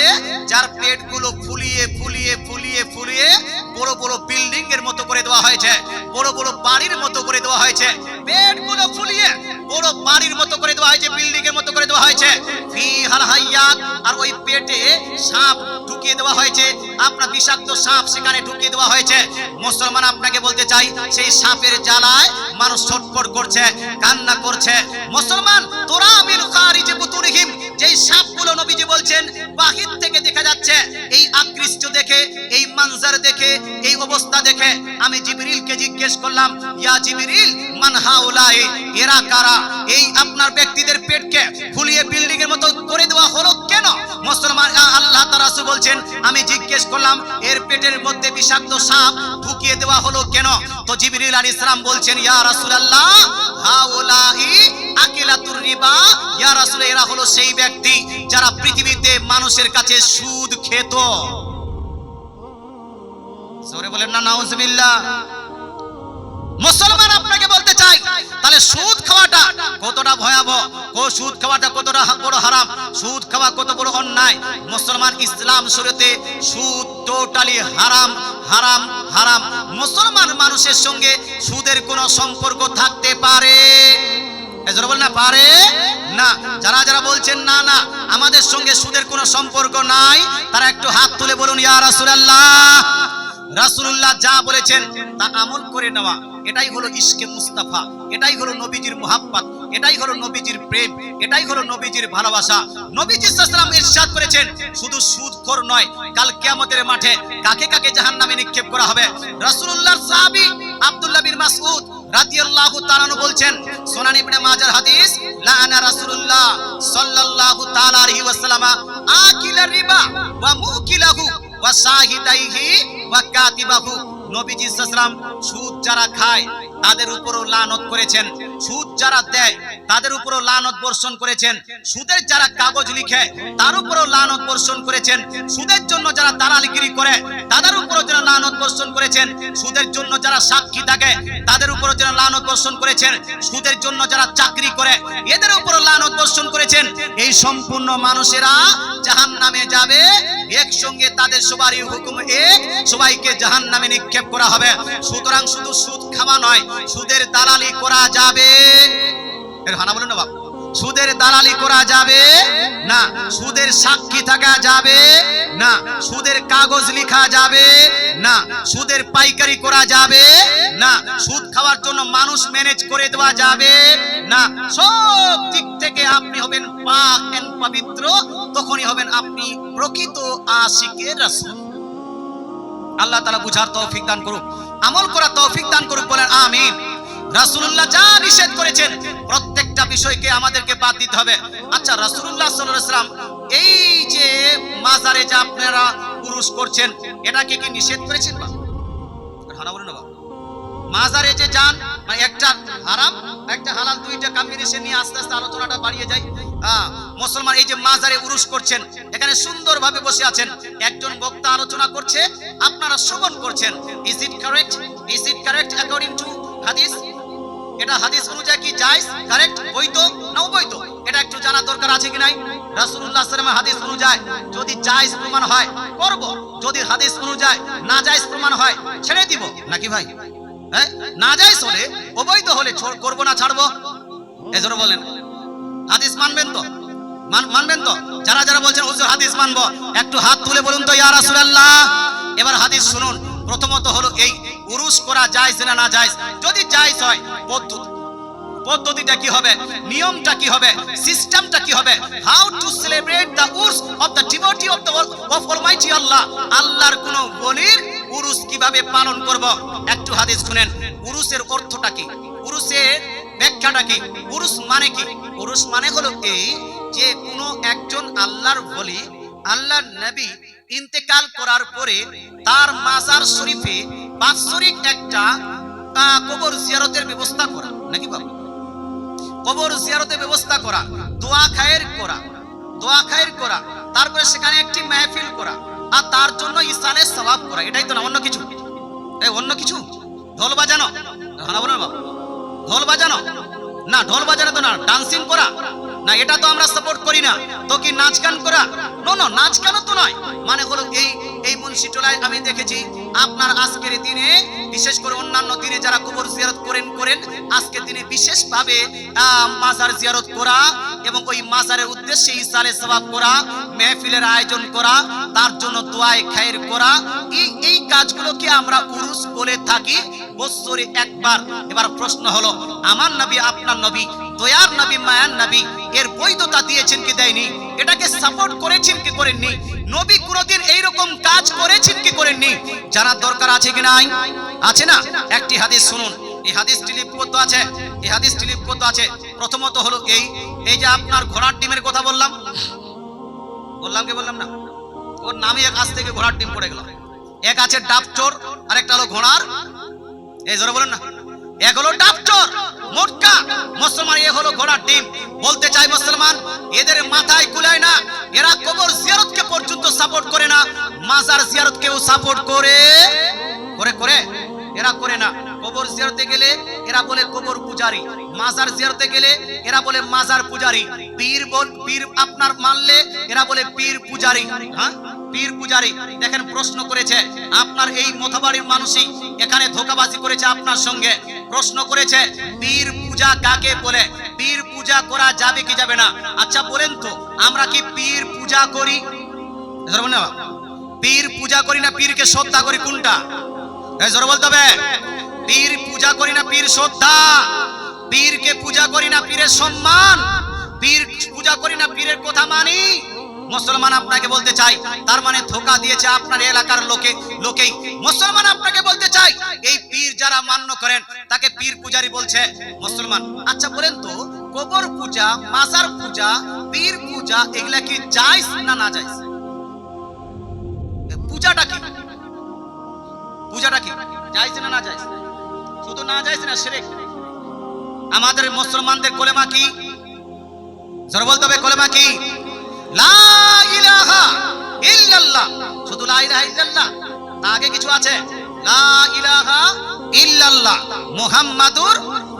যার পেটগুলো ফুলিয়ে ফুলিয়ে ফুলিয়ে ফুলিয়ে বড় বড় বিল্ডিং এর মতো করে দেওয়া হয়েছে, বড় বড় বাড়ির মতো করে দেওয়া হয়েছে। পেটগুলো ফুলিয়ে বড় বাড়ির মতো করে দেওয়া হয়েছে, বিল্ডিং এর মতো করে দেওয়া হয়েছে। ফিহাল হাইয়াত, আর ওই পেটে সাপ ঢুকিয়ে দেওয়া হয়েছে, আপনার বিষাক্ত সাপ সেখানে ঢুকিয়ে দেওয়া হয়েছে। মুসলমান, আপনাকে বলতে চাই, সেই সাপের জ্বালায় মানুষ ছটফট করছে, কান্না করছে। মুসলমান, তোরা মিন খারিজ বুতুনিহিম, যেই সাপগুলো নবীজি বলছেন বাহির থেকে দেখা যাচ্ছে, এই আকৃষ্ট দেখে, এই মঞ্জর দেখে, এই অবস্থা দেখে আমি জিবরিলকে জিজ্ঞেস করলাম, ইয়া জিবরিল মান হাউলাই, এরা কারা? এই আপনার ব্যক্তিদের পেটকে ফুলিয়ে বিল্ডিং এর মতো করে দেওয়া হলো কেন? মুসলমান, আল্লাহ তাআলা রাসূল বলছেন, আমি জিজ্ঞেস করলাম এর পেটের মধ্যে বিষাক্ত সাপ ঢুকিয়ে দেওয়া হলো কেন? তো জিবরিল আলাইহিস সালাম বলছেন, ইয়া রাসূলুল্লাহ হাউলাই আকিলাতুর রিবা, ইয়া রাসূল, এরা হলো সেই ব্যক্তি যারা পৃথিবীতে মানুষের কাছে সুদ খেত। জোরে বলেন না নাউজুবিল্লাহ। মুসলমান, আপনাকে বলতে চাই, তাহলে সুদ খাওয়াটা কতটা ভয়াবহ, সুদ খাওয়াটা কতটা বড় হারাম, সুদ খাওয়া কত বড় অন্যায়। মুসলমান, ইসলাম শরীয়তে সুদ টোটালি হারাম, হারাম, হারাম। মুসলমান মানুষের সঙ্গে সুদের কোনো সম্পর্ক থাকতে পারে? এজন্য বল না, পারে না। যারা যারা বলছেন না না আমাদের সঙ্গে সুদের কোনো সম্পর্ক নাই, তারা একটু হাত তুলে বলুন, ইয়া রাসূলুল্লাহ। রাসূলুল্লাহ যা বলেছেন তা আমল করে নেওয়া, এটাই হলো ইশকে মুস্তাফা, এটাই হলো নবীজির মুহাব্বত, এটাই হলো নবীজির প্রেম, এটাই হলো নবীজির ভালোবাসা। নবীজি সাল্লাল্লাহু আলাইহি ওয়াসাল্লাম ইরশাদ করেছেন, শুধু সুদখোর নয়, কাল কিয়ামতের মাঠে কাকে কাকে জাহান্নামে নিক্ষেপ করা হবে। রাসূলুল্লাহর সাহাবী আব্দুল্লাহ বিন মাসউদ রাদিয়াল্লাহু তাআলা আনহু বলছেন, সুনান ইবনে মাজার হাদিস, লাআনা রাসূলুল্লাহ সাল্লাল্লাহু তাআলা আলাইহি ওয়াসাল্লাম আকিলা রিবা ওয়া মুকিলাহু ওয়া শাহিদাইহি ওয়া কাতিবাহু। নবীজি সাল্লাল্লাহু আলাইহি ওয়াসাল্লাম সুদ যারা খায় তাদের উপরও লানত করেছেন, সুদ যারা দেয় তাদের উপরও লানত বর্ষণ করেছেন, সুদের যারা কাগজ লিখে তার উপরও লানত বর্ষণ করেছেন, সুদের জন্য যারা দালালিগিরি করে তাদের উপরও যারা লানত বর্ষণ করেছেন, সুদের জন্য যারা সাক্ষী থাকে তাদের উপরও যারা লানত বর্ষণ করেছেন, সুদের জন্য যারা চাকরি করে এদের উপরও লানত বর্ষণ করেছেন। এই সম্পূর্ণ মানুষেরা জাহান্নামে যাবে, একসঙ্গে তাদের সবারই হুকুম এক, সবাইকে জাহান্নামে নিক্ষেপ করা হবে। সুতরাং শুধু সুদ খাওয়া নয়, সুদের দালালি করা যাবে। এর হানা বলেন না বাবা, সুদের দালালি করা যাবে না, সুদের সাক্ষী থাকা যাবে না, সুদের কাগজ লেখা যাবে না, সুদের পাইকারি করা যাবে না, সুদ খাওয়ার জন্য মানুষ ম্যানেজ করে দেওয়া যাবে না। সব দিক থেকে আপনি হবেন পাক এন্ড পবিত্র, তখনই হবেন আপনি প্রকৃত আশিকে রাসূল। আল্লাহ তাআলা বুঝার তৌফিক দান করুক, আমল করার তৌফিক দান করুক, বলেন আমিন। রাসূলুল্লাহ যা নিষেধ করেছেন প্রত্যেকটা বিষয়কে আমাদেরকে বাদ দিতে হবে। আচ্ছা, রাসূলুল্লাহ সাল্লাল্লাহু আলাইহি ওয়াসাল্লাম এই যে মাজারে যা আপনারা পুরুষ করছেন, এটাকে কি নিষেধ করেছেন? বা হারাম বলেন না বাবা, মাজারে যে যান, একটা হারাম একটা হালাল, দুইটা কম্বিনেশন নিয়ে আস্তে আস্তে আলোচনাটা বাড়িয়ে যায়। মুসলমান, এই যে মাজারে উরুস করছেন, এখানে সুন্দরভাবে বসে আছেন, একজন বক্তা আলোচনা করছে, আপনারা শ্রবণ করছেন। Is it correct? Is it correct according to হাদিস? এটা হাদিস অনুযায়ী কি জায়েজ, কারেক্ট, বৈধ না অবৈধ? এটা একটু একটু জানা দরকার আছে কি নাই? রাসূলুল্লাহ সাল্লাল্লাহু আলাইহি ওয়াসাল্লাম হাদিস অনুযায়ী যদি জায়েজ প্রমাণ হয় করব, যদি হাদিস অনুযায়ী নাজায়েজ প্রমাণ হয় ছেড়ে দিব, নাকি ভাই? হ্যাঁ, নাজায়েজ হলে অবৈধ হলে করব না ছাড়বো? এজন্য বলেন হাদিস মানবেন তো? মানবেন তো? যারা যারা বলছেন হুজুর হাদিস মানবো একটু হাত তুলে বলুন তো ইয়া রাসূলুল্লাহ। এবার হাদিস শুনুন। প্রথমত হলো এই উরুস করা জায়েজ না না জায়েজ? যদি জায়েজ হয় পদ্ধতিটা কি হবে, নিয়মটা কি হবে, সিস্টেমটা কি হবে, how to celebrate the urs of the devotee of almighty Allah, আল্লাহর কোন ওলির উরুস কিভাবে পালন করব, একটু হাদিস শুনেন। উরুসের অর্থটা কি, উরুসের ব্যাখ্যাটা কি, উরুস মানে কি? উরুস মানে হলো এই যে কোনো একজন আল্লাহর ওলি, আল্লাহর নবী ইন্তেকাল করার পরে তার মাজার শরীফে বাৎসরিক একটা কবর জিয়ারতের ব্যবস্থা করা, নাকি বাবা? কবর জিয়ারতের ব্যবস্থা করা, দোয়া খায়ের করা, তারপরে সেখানে একটি মাহফিল করা, আর তার জন্য ইসালে সওয়াব করা। এটাই তো না, অন্য কিছু? অন্য কিছু? ঢোল বাজানো? ঢোল বাজানো না, ঢোল বাজানো তো না। ডান্সিং করা না, এটা তো আমরা সাপোর্ট করি না। তো কি নাচ গান করা? নো, নাচ গান তো নয়। মানে হলো এই মুন্সিটোলায় আমি দেখেছি আপনার আজকের দিনে, বিশেষ করে অন্যান্য দিনে যারা কবর জিয়ারত করেন আজকের দিনে বিশেষভাবে মাজার জিয়ারত করা এবং ওই মাজারের উদ্দেশ্যে ইসালে সওয়াব করা, মেহফিলের আয়োজন করা, তার জন্য দোয়ায়ে খায়ের করা, এই কাজগুলোকে আমরা উরুস বলে থাকি বছরে একবার। এবার প্রশ্ন হলো আমার নবী, আপনার নবী, দয়ার নবী, মায়ার নবী এর বৈধতা দিয়েছেন কি দেয়নি? এটাকে সাপোর্ট করেছেন কি করেননি? নবী কোনদিন এইরকম কাজ করেছেন কি করেননি? জানার দরকার আছে কি নাই? আছে না? একটি হাদিস শুনুন। এই হাদিসটি লিপিবদ্ধ আছে, প্রথমত হলো এই যে আপনার ঘোড়ার ডিমের কথা বললাম কি বললাম না? ওর নামে আজ থেকে ঘোড়ার ডিম পড়ে গেল। এক আছে ডাবচোর, আরেকটা হলো ঘোড়ার, এই জোরে বলেন না, এক হলো ডাবচোর মোটকা, মুসলমান এ হলো ঘোড়ার ডিম। বলতে চাই মুসলমান এদের মাথায় কুলায় না, এরা কবর জিয়ারতকে পর্যন্ত সাপোর্ট করে না, মাজার জিয়ারতকেও সাপোর্ট করে এরা করে না। কবর জিয়ারতে গেলে এরা বলে কবর পূজারী, মাজার জিয়ারতে গেলে এরা বলে মাজার পূজারী, পীর আপনার মানলে এরা বলে পীর পূজারী। হ্যাঁ, পীর পূজারী। দেখেন প্রশ্ন করেছে আপনার এই মথবাড়ির মানুষই এখানে ধোঁকাবাজি করেছে আপনার সঙ্গে, প্রশ্ন করেছে পীর পূজা কাকে বলে, পীর পূজা করা যাবে কি যাবে না? আচ্ছা বলেন তো আমরা কি পীর পূজা করি? পীর পূজা করি না পীরকে শ্রদ্ধা করি? কোনটা? জোরে বলতে হবে। পীর পূজা করি না পীর শ্রদ্ধা, পীরকে পূজা করি না পীরের সম্মান, পীর পূজা করি না পীরের কথা মানি। মুসলমান আপনাকে বলতে চাই তার মানে ধোঁকা দিয়েছে আপনার এলাকার লোকেই। মুসলমান আপনাকে বলতে চাই এই পীর যারা মান্য করেন তাকে পীর পূজারী বলছে মুসলমান। আচ্ছা বলেন তো কবর পূজা, মাজার পূজা, পীর পূজা এগুলা কি জায়েজ না না জায়েজ? পূজাটা কি জায়েজ না না জায়েজ? শুধু না জায়েজ না, শিরক। আমাদের মুসলমানদের কলেমা কি? জোরে বলতে হবে, কলেমা কি? লা ইলাহা ইল্লাল্লাহ। শুধু লা ইলাহা ইল্লাল্লাহ, তা আগে কিছু আছে? লা ইলাহা ইল্লাল্লাহ মুহাম্মাদুর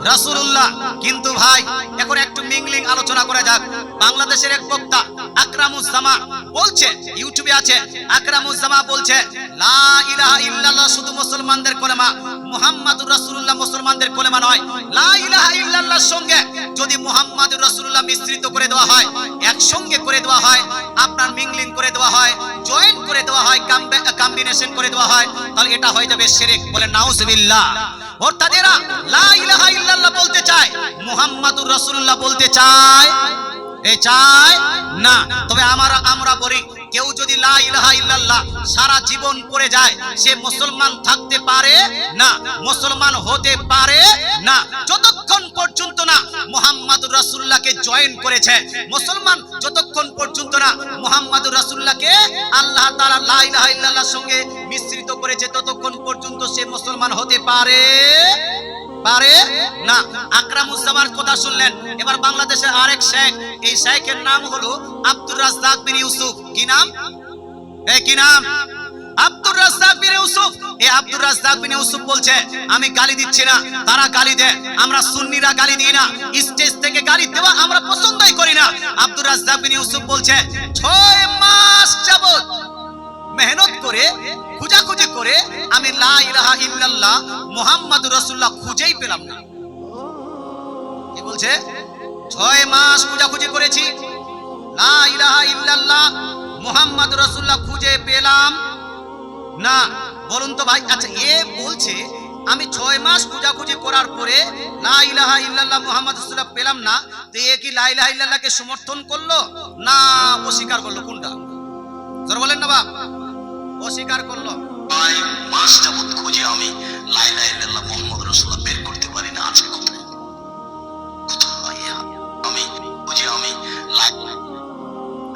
রাসূলুল্লাহ। কিন্তু ভাই এখন একটু মিংলিং আলোচনা করা যাক। বাংলাদেশের এক বক্তা আকরামুজ্জামা বলছে, ইউটিউবে আছে, আকরামুজ্জামা বলছে লা ইলাহা ইল্লাল্লাহ শুধু মুসলমানদের কলেমা, মুহাম্মাদুর রাসূলুল্লাহ মুসলমানদের কলেমা নয়। লা ইলাহা ইল্লাল্লাহর সঙ্গে যদি মুহাম্মাদুর রাসূলুল্লাহ মিশ্রিত করে দেওয়া হয়, একসঙ্গে করে দেওয়া হয়, আপনার মিংলিং করে দেওয়া হয়, জয়েন করে দেওয়া হয়, কম্বিনেশন করে দেওয়া হয়, তাহলে এটা হয়ে যাবে শিরক। বলে নাউজুবিল্লাহ। অর্থাৎ এরা লা ইলাহা ইল্লাল্লাহ বলতে চায়, মুহাম্মাদুর রাসূলুল্লাহ বলতে চায় না। তবে আমরা বলি কেউ যদি লা ইলাহা ইল্লাল্লাহ সারা জীবন পড়ে যায় সে মুসলমান থাকতে পারে না, মুসলমান হতে পারে না, যতক্ষণ পর্যন্ত না মুহাম্মাদুর রাসূলুল্লাহকে জয়েন করেছে। মুসলমান যতক্ষণ পর্যন্ত না মুহাম্মাদুর রাসূলুল্লাহকে আল্লাহ তাআলা লা ইলাহা ইল্লাল্লাহর সঙ্গে মিশ্রিত করেছে ততক্ষণ পর্যন্ত সে মুসলমান হতে পারে না। আকরামুজ্জামার কথা শুনলেন। এবার বাংলাদেশের আরেক শেখ, এই শেখের নাম হলো আব্দুর রাজ্জাক বিন ইউসুফ। কি নাম? আব্দুর রাজ্জাক বিন ইউসুফ, এই আব্দুর রাজ্জাক বিন ইউসুফ বলছে আমি গালি দিচ্ছি না, তারা গালি দেয়, আমরা সুন্নিরা গালি দিই না, স্টেজ থেকে গালি দেওয়া আমরা পছন্দই করি না। আব্দুর রাজ্জাক বিন ইউসুফ বলছে 6 মাস যাবত মেহনত করে খোঁজাখুঁজি করে আমি লা ইলাহা ইল্লাল্লাহ মুহাম্মাদুর রাসূলুল্লাহ খুঁজেই পেলাম না। কি বলছে? 6 মাস খোঁজাখুঁজি করেছি, লা ইলাহা ইল্লাল্লাহ মুহাম্মাদুর রাসূলুল্লাহ খুঁজে পেলাম না। বলুন তো ভাই, আচ্ছা এ বলছে আমি 6 মাস খোঁজাখুঁজি করার পরে লা ইলাহা ইল্লাল্লাহ মুহাম্মাদুর রাসূলুল্লাহ পেলাম না, তো এ কি লা ইলাহা ইল্লাল্লাহকে সমর্থন করলো না অস্বীকার করলো? কোনটা জোরে বলেন না বাপ? অস্বীকার করলো। 6 মাস যাবত খুঁজে আমি লা ইলাহা ইল্লাল্লাহ মুহাম্মাদুর রাসূলুল্লাহ বের করতে পারি না। আছে কোথায়? আমি খুঁজে আমি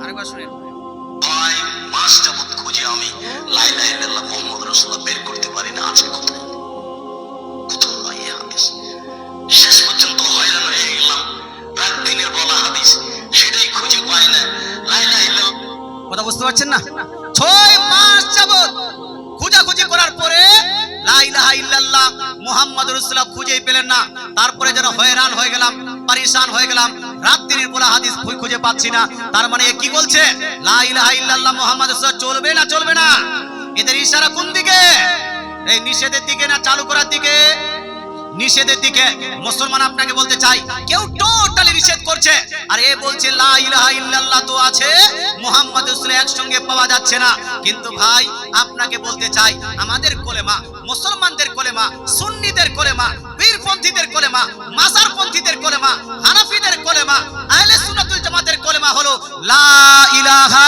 আরেকবার শুনেন। 6 মাস যাবত খুঁজে আমি লা ইলাহা ইল্লাল্লাহ মুহাম্মাদুর রাসূলুল্লাহ বের করতে পারি না। আছে কোথায়? শেষ পর্যন্ত হয়রান হয়ে গেলাম, রাত দিনের বলা হাদিস সেটাই খুঁজে পাই না। লা ইলাহা ইল্লাল্লাহ, কথা বুঝতে পারছেন না? 6 মাস যাবত খোঁজাখুঁজি করার পরে লা ইলাহা ইল্লাল্লাহ মুহাম্মাদুর রাসূলুল্লাহ খুঁজেই পেলেন না। তারপরে যেন হয়রান হয়ে গেলাম, পরেশান হয়ে গেলাম, রাত দিনের বলা হাদিস খুঁজে পাচ্ছি না। তার মানে কি বলছে? লা ইলাহা ইল্লাল্লাহ মুহাম্মাদুর রাসূলুল্লাহ চলবে না চলবে না? এদের ইশারা কোন দিকে? এই নিষেধের দিকে না চালু করার দিকে? নিষেধের দিকে। মুসলমান আপনাকে বলতে চাই, কেউ টোটালি নিষেধ করছে আর এ বলছে লা ইলাহা ইল্লাল্লাহ তো আছে, মুহাম্মদ রাসূলুল্লাহ একসঙ্গে পাওয়া যাচ্ছে না। কিন্তু ভাই আপনাকে বলতে চাই, আমাদের কলেমা, মুসলমানদের কলেমা, সুন্নিদের কলেমা, পীরপন্থীদের কলেমা, মাজারপন্থীদের কলেমা, হানাফিদের কলেমা, আহলে সুন্নাত ওয়াল জামাতের কলেমা হলো লা ইলাহা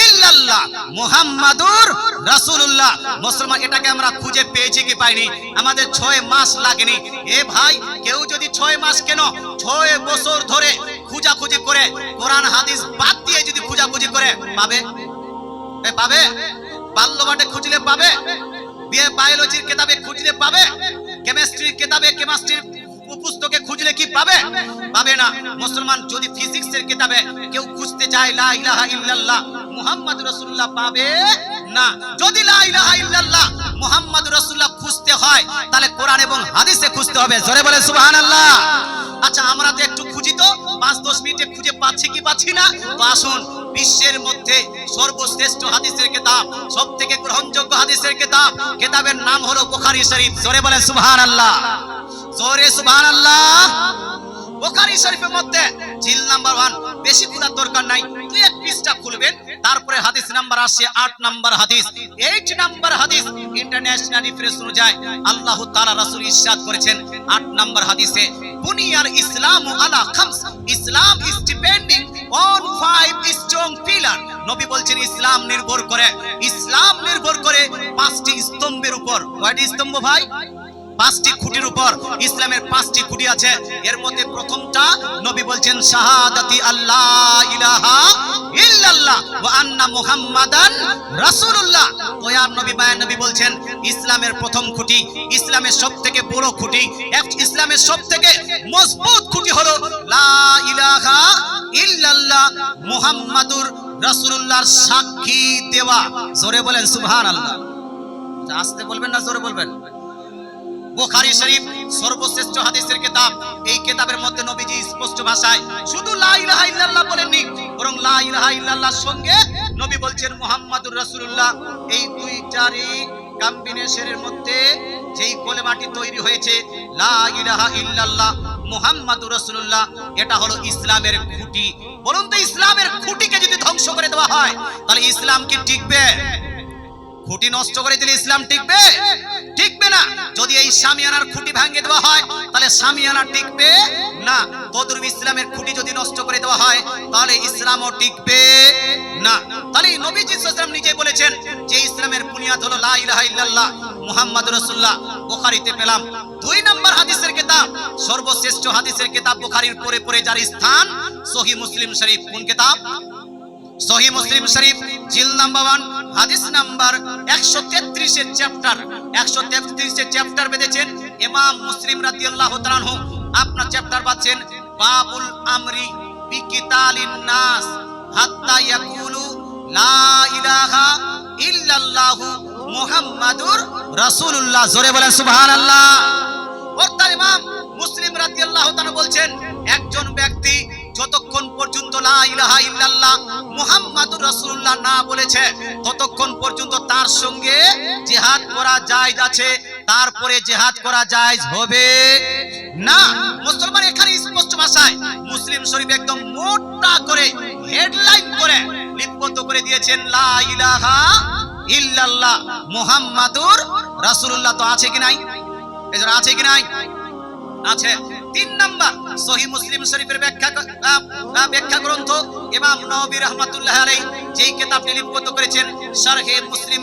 ইল্লাল্লাহ মুহাম্মাদুর রাসূলুল্লাহ। মুসলমান এটাকে আমরা খুঁজে পেয়েছি কি পাইনি? আমাদের 6 মাস লাগেনি। এ ভাই কেউ যদি 6 মাস কেন 6 বছর ধরে খোঁজাখুঁজি করে কোরআন হাদিস বাদ দিয়ে যদি খোঁজাখুঁজি করে পাবে? পাবে? বাল্যবাটে খুঁজলে পাবে? বিয়ে বায়োলজির কিতাবে খুঁজলে পাবে? কেমিস্ট্রির কিতাবে কেমিস্ট্রির পুস্তকে খুঁজলে কি পাবে? পাবে না। মুসলমান যদি ফিজিক্সের কিতাবে কেউ খুঁজতে যায় লা ইলাহা ইল্লাল্লাহ মুহাম্মাদুর রাসূলুল্লাহ পাবে না। যদি লা ইলাহা ইল্লাল্লাহ মুহাম্মাদুর রাসূলুল্লাহ খুঁজতে হয় তাহলে কোরআন এবং হাদিসে খুঁজতে হবে। জোরে বলে সুবহানাল্লাহ। আচ্ছা আমরা তো একটু খুঁজি, তো 5-10 মিনিটে খুঁজে পাচ্ছি কি পাচ্ছি না? তো আসুন, বিশ্বের মধ্যে সর্বশ্রেষ্ঠ হাদিসের কিতাব, সবথেকে গ্রহণযোগ্য হাদিসের কিতাব, কিতাবের নাম হলো বুখারী শরীফ। জোরে বলে সুবহানাল্লাহ, জোরে সুবহানাল্লাহ। বুখারী শরীফের মধ্যে জিল নাম্বার 1, বেশি খোলার দরকার নাই, 2-1 পৃষ্ঠা খুলবেন, তারপরে হাদিস নাম্বার আসছে 8 নাম্বার হাদিস, 8 নাম্বার হাদিস। ইন্টারন্যাশনাল রেফারেন্স অনুযায়ী আল্লাহ তাআলা রাসূল ইরশাদ করেছেন 8 নাম্বার হাদিসে, বুনিয়াল ইসলামু আলা খামস, Islam is depending on 5 strong pillar. নবী বলছেন ইসলাম নির্ভর করে 5টি স্তম্ভের উপর। কয়টি স্তম্ভ ভাই? 5টি খুঁটির উপর। ইসলামের 5টি খুঁটি আছে। এর মধ্যে প্রথমটা নবী বলছেন শাহাদাতি আল্লাহ ইলাহা ইল্লাল্লাহ ওয়া আন্না মুহাম্মাদান রাসূলুল্লাহ। ওয়ার নবী বায়ান নবী বলছেন ইসলামের প্রথম খুঁটি, ইসলামের সবথেকে বড় খুঁটি, ইসলামের সবথেকে মজবুত খুঁটি হলো লা ইলাহা ইল্লাল্লাহ মুহাম্মাদুর রাসূলুল্লাহর সাক্ষী দেওয়া। জোরে বলেন সুবহানাল্লাহ। আস্তে বলবেন না জোরে বলবেন? বুখারী শরীফ সর্বশ্রেষ্ঠ হাদিসের কিতাব। এই কিতাবের মধ্যে নবীজি স্পষ্ট ভাষায় শুধু লা ইলাহা ইল্লাল্লাহ বলেননি, বরং লা ইলাহা ইল্লাল্লাহর সঙ্গে নবী বলছেন মুহাম্মাদুর রাসূলুল্লাহ। এই দুইটারই কম্বিনেশনের মধ্যে যেই কলেমাটি তৈরি হয়েছে লা ইলাহা ইল্লাল্লাহ মুহাম্মাদুর রাসূলুল্লাহ, এটা হলো ইসলামের খুঁটি। বলুন তো, ইসলামের খুঁটিকে যদি ধ্বংস করে দেওয়া হয় তাহলে ইসলাম কি টিকবে? খুঁটি নষ্ট করে দিলে ইসলাম টিকবে? টিকবে না। যদি এই শামিয়ানার খুঁটি ভেঙে দেওয়া হয় তাহলে শামিয়ানা টিকবে না। তদ্রুপ ইসলামের খুঁটি যদি নষ্ট করে দেওয়া হয় তাহলে ইসলামও টিকবে না। তাহলে নবীজি সাল্লাল্লাহু আলাইহি ওয়াসাল্লাম নিজেই বলেছেন যে ইসলামের বুনিয়াদ হলো লা ইলাহা ইল্লাল্লাহ মুহাম্মাদুর রাসূলুল্লাহ। বুখারীতে পেলাম 2 নম্বর হাদিসের কিতাব, সর্বশ্রেষ্ঠ হাদিসের কিতাব বুখারীর পরে পরে যার স্থান সহিহ মুসলিম শরীফ। কোন কিতাব? সহিহ মুসলিম শরীফ, জিল নাম্বার 1, হাদিস নাম্বার 133 এর চ্যাপ্টার, 133 এর চ্যাপ্টার বেঁধেছেন ইমাম মুসলিম রাদিয়াল্লাহু তাআলা আনহু। আপনার চ্যাপ্টার পাচ্ছেন বাবুল আমরি বিকিতালিন নাস হাত্তা ইয়াকুলু লা ইলাহা ইল্লাল্লাহু মুহাম্মাদুর রাসূলুল্লাহ। জোরে বলেন সুবহানাল্লাহ। অর্থাৎ ইমাম মুসলিম রাদিয়াল্লাহু তাআলা বলছেন, একজন ব্যক্তি যতক্ষণ পর্যন্ত লা ইলাহা ইল্লাল্লাহ মুহাম্মাদুর রাসূলুল্লাহ না বলেছে ততক্ষণ পর্যন্ত তার সঙ্গে জিহাদ করা জায়েজ আছে, তারপরে জিহাদ করা জায়েজ হবে না। মুসলমান এখানে স্পষ্ট ভাষায় মুসলিম শরীফ একদম মোটা করে হেডলাইন করে লিপিবদ্ধ করে দিয়েছেন, লা ইলাহা ইল্লাল্লাহ মুহাম্মাদুর রাসূলুল্লাহ। তো আছে কি নাই? এজন্য আছে কি নাই? আছে। 3 নাম্বার সহিহ মুসলিম শরীফের ব্যাখ্যা গ্রন্থ ইমাম নববী রাহমাতুল্লাহ আলাইহি যেই কিতাবটি লিপিবদ্ধ করেছেন, শারহে মুসলিম,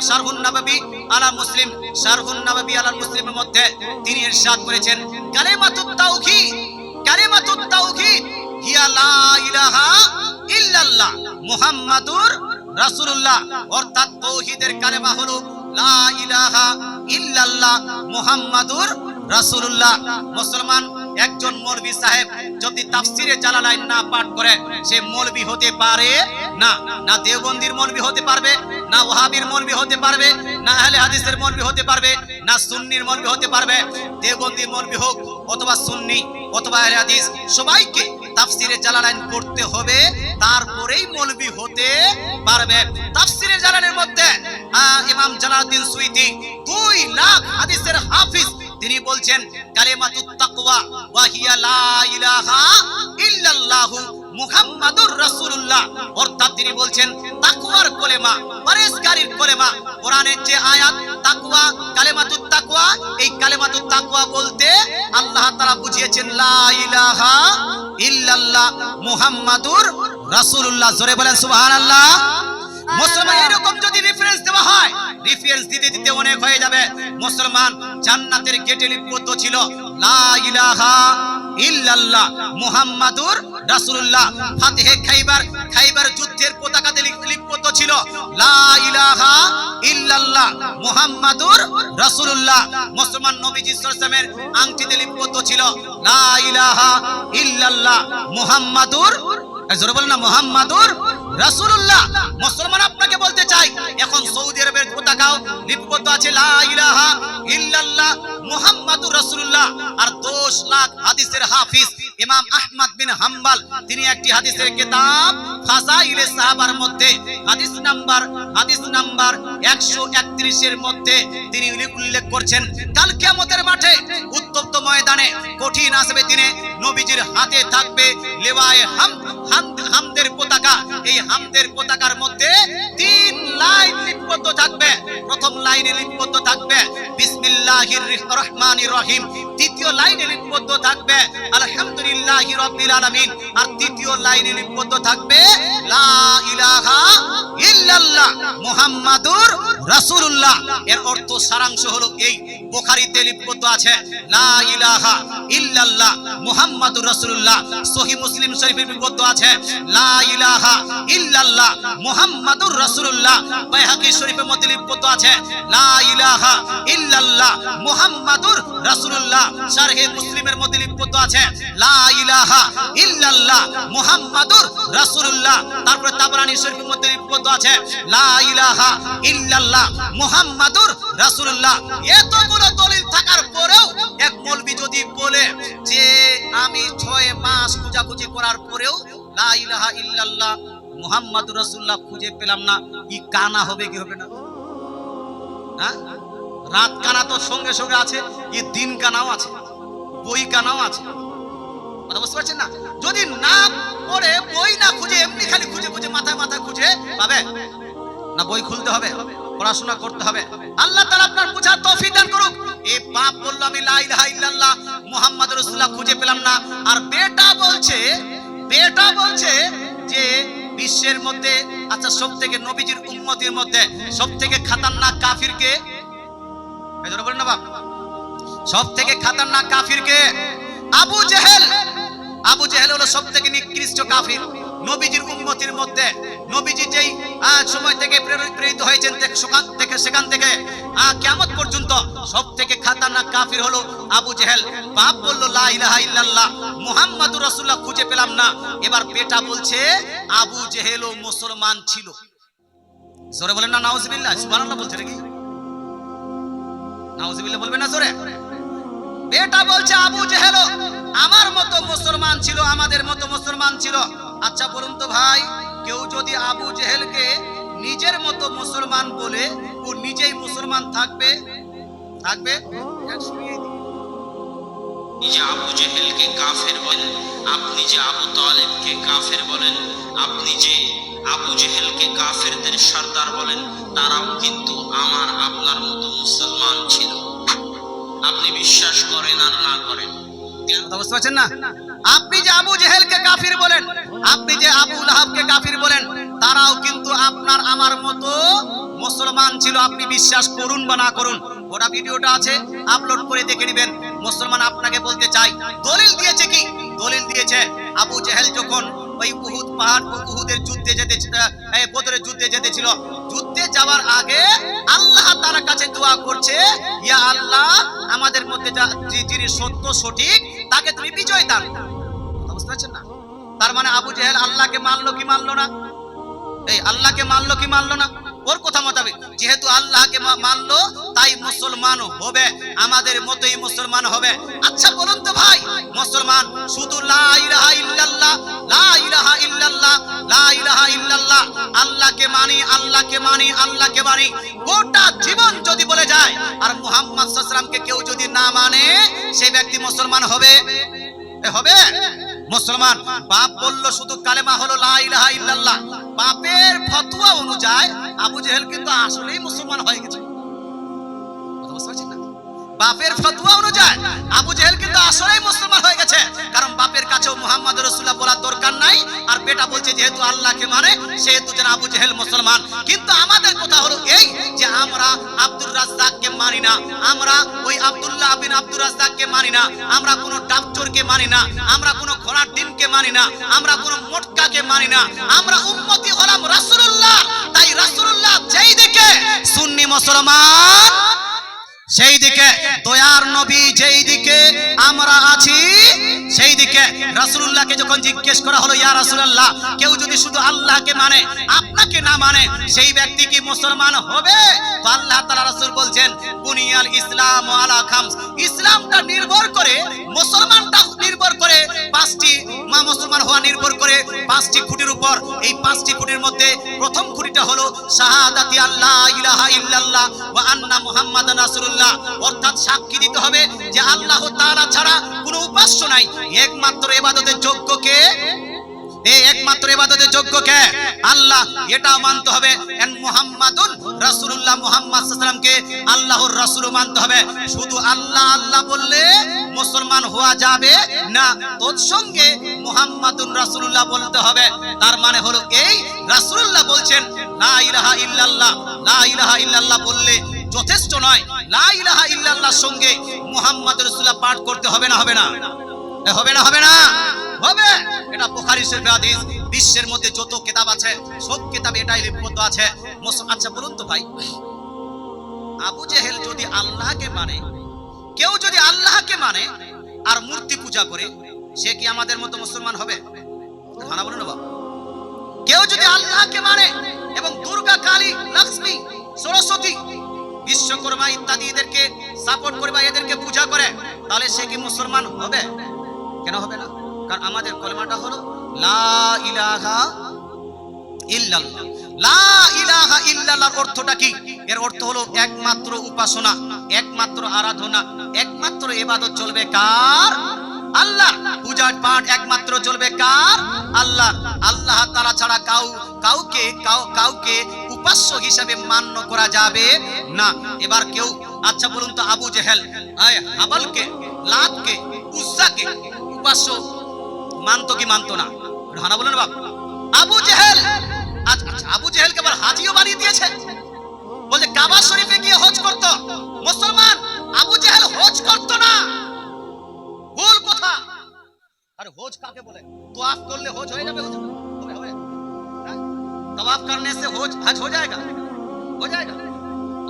শারহুন নববী আলা মুসলিম, শারহুন নববী আলা মুসলিমের মধ্যে তিনি ইরশাদ করেছেন, কালিমাতুত তাওহীদ হিয়া লা ইলাহা ইল্লাল্লাহ মুহাম্মাদুর রাসূলুল্লাহ। অর্থাৎ তাওহীদের কালেমা হলো লা ইলাহা ইল্লাল্লাহ মুহাম্মাদুর রাসূলুল্লাহ। মুসলমান একজন মৌলভী সাহেব যদি তাফসিরে জালালাইন না পাঠ করে সে মৌলভী হতে পারে না। না দেওবন্দির মৌলভী হতে পারবে, না ওয়াহাবীর মৌলভী হতে পারবে, না আহলে হাদিসের মৌলভী হতে পারবে, না সুন্নির মৌলভী হতে পারবে। দেওবন্দির মৌলভী হোক অথবা সুন্নি অথবা আহলে হাদিস, সবাইকে তাফসিরে জালালাইন পড়তে হবে, তারপরেই মৌলভী হতে পারবে। তাফসিরে জালালাইনের মধ্যে ইমাম জালালউদ্দিন সুয়ুতী 2 লাখ হাদিসের হাফিজ, তিনি বলছেন কালিমাতুত তাকওয়া ওয়া হিয়া লা ইলাহা ইল্লাল্লাহু মুহাম্মাদুর রাসূলুল্লাহ। অর্থাৎ তিনি বলছেন তাকওয়ার কলেমা, পরহেজগারির কলেমা। কোরআনের যে আয়াত তাকওয়া, কালিমাতুত তাকওয়া, এই কালিমাতুত তাকওয়া বলতে আল্লাহ তাআলা বুঝিয়েছেন লা ইলাহা ইল্লাল্লাহ মুহাম্মাদুর রাসূলুল্লাহ। জোরে বলেন সুবহানাল্লাহ। মুসলমান এরকম যদি রেফারেন্স দেওয়া হয়, রেফারেন্স দিতে দিতে অনেক হয়ে যাবে। মুসলমান জান্নাতের গেটে লিপিবদ্ধ ছিল লা ইলাহা ইল্লাল্লাহ মুহাম্মাদুর রাসূলুল্লাহ। ফাতহে খাইবার যুদ্ধের পতাকাতে লিপিবদ্ধ ছিল লা ইলাহা ইল্লাল্লাহ মুহাম্মাদুর রাসূলুল্লাহ। মুসলমান নবীজি সাল্লাল্লাহু আলাইহি ওয়াসাল্লামের আংটিতে লিপিবদ্ধ ছিল লা ইলাহা ইল্লাল্লাহ মুহাম্মাদুর, জোরে বলেন না, মুহাম্মাদুর রাসূলুল্লাহ। মুসলমান আপনাকে বলতে চাই, এখন সৌদি আরবের পতাকাও লিপিবদ্ধ আছে লা ইলাহা ইল্লাল্লাহ মুহাম্মাদুর রাসূলুল্লাহ। আর 10 লাখ হাদিসের হাফিজ ইমাম আহমদ বিন হাম্বল, তিনি একটি হাদিসের কিতাব ফাযাইলে সাহাবার মধ্যে হাদিস নাম্বার 131 এর মধ্যে তিনি উল্লেখ করছেন, কাল কিয়ামতের মাঠে উত্তপ্ত ময়দানে কঠিন আসবে দিনে নবীজির হাতে থাকবে লিওয়ায়ে হামদের পতাকা। এই হামদের পতাকার মধ্যে 3 লাইন লিপিবদ্ধ থাকবে। প্রথম লাইনে লিপিবদ্ধ থাকবে বিসমিল্লাহির রহমানির রহিম, দ্বিতীয় লাইনে লিপিবদ্ধ থাকবে আলহামদুলিল্লাহি রাব্বিল আলামিন, আর তৃতীয় লাইনে লিপিবদ্ধ থাকবে লা ইলাহা ইল্লাল্লাহ মুহাম্মাদুর রাসূলুল্লাহ। এর অর্থ সারাংশ হলো এই, বুখারীতে লিপিবদ্ধ আছে লা ইলাহা ইল্লাল্লাহ মুহাম্মাদুর রাসূলুল্লাহ। সহিহ মুসলিম শরীফে লিপিবদ্ধ আছে লা ইলাহা ইল্লাল্লাহ মুহাম্মাদুর রাসূলুল্লাহ। বাইহাকী শরীফের মধ্যে লিপিবদ্ধ আছে লা ইলাহা ইল্লাল্লাহ মুহাম্মাদুর রাসূলুল্লাহ। শারহে মুসলিমের মধ্যে লিপিবদ্ধ আছে লা ইলাহা ইল্লাল্লাহ মুহাম্মাদুর রাসূলুল্লাহ। তারপরে তাবরানী শরীফের মধ্যে লিপিবদ্ধ আছে লা ইলাহা ইল্লাল্লাহ মুহাম্মাদুর রাসূলুল্লাহ। এতগুলো দলিল থাকার পরেও এক মৌলবি যদি বলে যে আমি 6 মাস খোঁজাখুঁজি করার পরেও লা ইলাহা ইল্লাল্লাহ মুহাম্মাদুর রাসূলুল্লাহ খুঁজে পেলাম না, কি কানা হবে কি হবে না? হ্যাঁ, রাত কানা তো সঙ্গে সঙ্গে আছে, এই দিন কানাও আছে, বই কানাও আছে। কথা বুঝতে পারছেন না? যদি না পড়ে বই না খুঁজে এমনি খালি খুঁজে মাথায় খুঁজে পাবে না, বই খুলতে হবে, পড়াশোনা করতে হবে। আল্লাহ তাআলা আপনার বুঝার তৌফিক দান করুক। এই বাপ বলল আমি লা ইলাহা ইল্লাল্লাহ মুহাম্মাদুর রাসূলুল্লাহ খুঁজে পেলাম না, আর বেটা বলছে যে বিশ্বের মধ্যে, আচ্ছা সবথেকে নবীজির উম্মতের মধ্যে সবথেকে খতরনাক কাফির কে? এজন্য বলেন না বাপ, সবথেকে খতরনাক কাফির কে? আবু জেহেল। আবু জেহেল হলো সবথেকে নিকৃষ্ট কাফির নবীজির উম্মতের মধ্যে। নবীজি যেই সময় থেকে প্রেরিত হয়েছেন সেখান থেকে কিয়ামত পর্যন্ত সবথেকে খতরনাক কাফির হলো আবু জেহেল। বাপ বলল লা ইলাহা ইল্লাল্লাহ মুহাম্মাদুর রাসূলুল্লাহ খুঁজে পেলাম না। এবার বেটা বলছে আবু জেহেলও মুসলমান ছিল। জোরে বলেন না নাউজুবিল্লাহ, সুবহানাল্লাহ বলছে নাকি? নাউজুবিল্লাহ বলবেন না জোরে? বেটা বলছে আবু জেহেল আমার মতো মুসলমান ছিল, আমাদের মতো মুসলমান ছিল। আচ্ছা বলুন তো ভাই, কেউ যদি আবু জেহেলকে নিজের মতো মুসলমান বলে, ও নিজেই মুসলমান থাকবে? থাকবে? যে আবু জেহেলকে কাফের বলেন, আপনি যে আবু তালেবকে কাফের বলেন, আপনি যে আবু জেহেলকে কাফেরদের সর্দার বলেন, তারাও কিন্তু আমার আপনার মতো মুসলমান ছিল। আপনি বিশ্বাস করেন আর না করেন, কথা বুঝতে পারছেন না? আপনি যে আবু জেহেলকে কাফির বলেন, আপনি যে আবু লাহাবকে কাফির বলেন, তারাও কিন্তু আপনার আমার মতো মুসলমান ছিল। আপনি বিশ্বাস করুন বা না করুন, ওটা ভিডিওটা আছে, আপলোড করে দেখে নেবেন। মুসলমান আপনাকে বলতে চাই, দলিল দিয়েছে কি? দলিল দিয়েছে আবু জেহেল যখন ওই উহুদ পাহাড়, উহুদের যুদ্ধে যেতে, বদরের যুদ্ধে যেতেছিল, যুদ্ধে যাওয়ার আগে আল্লাহ তার কাছে দোয়া করছে, ইয়া আল্লাহ, আমাদের মধ্যে যিনি সত্য সঠিক তাকে তুমি বিজয় দান। কথা বুঝতে পারছেন না? তার মানে আবু জেহেল আল্লাহকে মানলো কি মানলো না? এই আল্লাহকে মানলো কি মানলো না? ওর কথা মোতাবেক যেহেতু আল্লাহকে মানলো, তাই মুসলমান হবে, আমাদের মতোই মুসলমান হবে। আচ্ছা বলুন তো ভাই, মুসলমান শুধু লা ইলাহা ইল্লাল্লাহ, লা ইলাহা ইল্লাল্লাহ, লা ইলাহা ইল্লাল্লাহ, আল্লাহকে মানি, আল্লাহকে মানি, আল্লাহকে মানি, গোটা জীবন যদি বলে যায়, আর মুহাম্মদ সাল্লাল্লাহু আলাইহি ওয়াসাল্লামকে কেউ যদি না মানে, সেই ব্যক্তি মুসলমান হবে? হবে? মুসলমান বাপ বলল শুধু কালেমা হলো লা ইলাহা ইল্লাল্লাহ, বাপের ফতোয়া অনুযায়ী আবু জেহেল কিন্তু আসলেই মুসলমান হয়ে গেছে। কথা বুঝতে পারছেন না? বাপের ফতোয়া অনুযায়ী আবু জেহেল কিন্তু আসলেই মুসলমান হয়ে গেছে, কারণ বাপের কাছেও মুহাম্মদ রাসূলুল্লাহ বলার দরকার নাই, আর বেটা বলছে যেহেতু আল্লাহকে মানে সেহেতু যেন আবু জেহেল মুসলমান। কিন্তু আমাদের কথা হলো এই যে আমরা আব্দুর রাজ্জাককে মানি না, আমরা ওই আব্দুল্লাহ বিন আব্দুর রাজ্জাককে মানি না, আমরা কোনো ডাবচোরকে মানি না, আমরা কোনো ঘোড়ার ডিমকে মানি না, আমরা কোনো মোটকাকে মানি না, আমরা উম্মতি হলাম রাসূলুল্লাহ। তাই রাসূলুল্লাহ যেই দিকে সুন্নি মুসলমান, সেই দিকে দয়ার নবী যেই দিকে আমরা আছি, সেই দিকে রাসূলুল্লাহকে যখন জিজ্ঞেস করা হলো, ইয়া রাসূলুল্লাহ, কেউ যদি শুধু আল্লাহকে মানে, আপনাকে না মানে, সেই ব্যক্তি কি মুসলমান হবে? তো আল্লাহ তাআলা রাসূল বলছেন, বুনিয়াল ইসলাম আলা খামস, ইসলামটা নির্ভর করে, মুসলমানটা নির্ভর করে পাঁচটি, মুসলমান হওয়া নির্ভর করে পাঁচটি খুঁটির উপর। এই পাঁচটি খুঁটির মধ্যে প্রথম খুঁটিটা হলো শাহাদাতি আল্লাহ ইলাহা ইল্লাল্লাহ ওয়া আন্না মুহাম্মাদান রাসূলুল্লাহ, অর্থাৎ সাক্ষী দিতে হবে যে আল্লাহ তাআলা ছাড়া কোনো উপাস্য নাই, একমাত্র ইবাদতের যোগ্য কে? একমাত্র ইবাদতের যোগ্য কে? আল্লাহ। এটাও মানতে হবে মুহাম্মাদুন রাসূলুল্লাহ, মুহাম্মদ সাল্লাল্লাহু আলাইহি ওয়াসাল্লামকে আল্লাহর রাসূল মানতে হবে। শুধু আল্লাহ আল্লাহ বললে মুসলমান হওয়া যাবে না, তোর সঙ্গে মুহাম্মাদুন রাসূলুল্লাহ বলতে হবে। তার মানে হলো এই, রাসূলুল্লাহ বলছেন লা ইলাহা ইল্লাল্লাহ, লা ইলাহা ইল্লাল্লাহ বললে যথেষ্ট নয়, লা ইলাহা ইল্লাল্লাহর সঙ্গে মুহাম্মদ রাসূলুল্লাহ পাঠ করতে হবে না? হবে না? হবে না? হবে না? হবে। এটা বুখারী শরীফের হাদিস। বিশ্বের মধ্যে যত কিতাব আছে সব কিতাবে এটাই লিপিবদ্ধ আছে। আচ্ছা বলুন তো ভাই, আবু জেহেল যদি আল্লাহকে মানে, কেউ যদি আল্লাহকে মানে আর মূর্তি পূজা করে, সে কি আমাদের মতো মুসলমান হবে? হানা বলুন না বাবা। কেউ যদি আল্লাহকে মানে এবং দুর্গা, কালী, লক্ষ্মী, সরস্বতী, বিশ্বকর্মা ইত্যাদি এদেরকে সাপোর্ট করে বা এদেরকে পূজা করে, তাহলে সে কি মুসলমান হবে? কেন হবে না? কারণ আমাদের কলেমাটা হলো লা ইলাহা ইল্লাল্লাহ। লা ইলাহা ইল্লাল্লাহর অর্থটা কি? এর অর্থ হলো একমাত্র উপাসনা, একমাত্র আরাধনা, একমাত্র ইবাদত চলবে কার? আল্লাহ। পূজা পাঠ একমাত্র চলবে কার? আল্লাহ। আল্লাহ তাআলা ছাড়া কাউকে উপাস্য হিসেবে মান্য করা যাবে না। এবার কেউ, আচ্ছা বলুন তো, আবু জেহেল হাবালকে, লাতকে, উজ্জাকে উপাস্য মানতো কি মানতো না? হানা বলুন বাবা। আবু জেহেল, আচ্ছা আবু জেহেলকে আবার হাজিও বানিয়ে দিয়েছে, বলে কাবা শরীফে গিয়ে হজ করত। মুসলমান আবু জেহেল হজ করত না, ভুল কথা। আরে হজ কাকে বলে? তওয়াফ করলে হজ হয়ে যাবে? হবে? তওয়াফ করনে সে হজ हो जाएगा? हो जाएगा?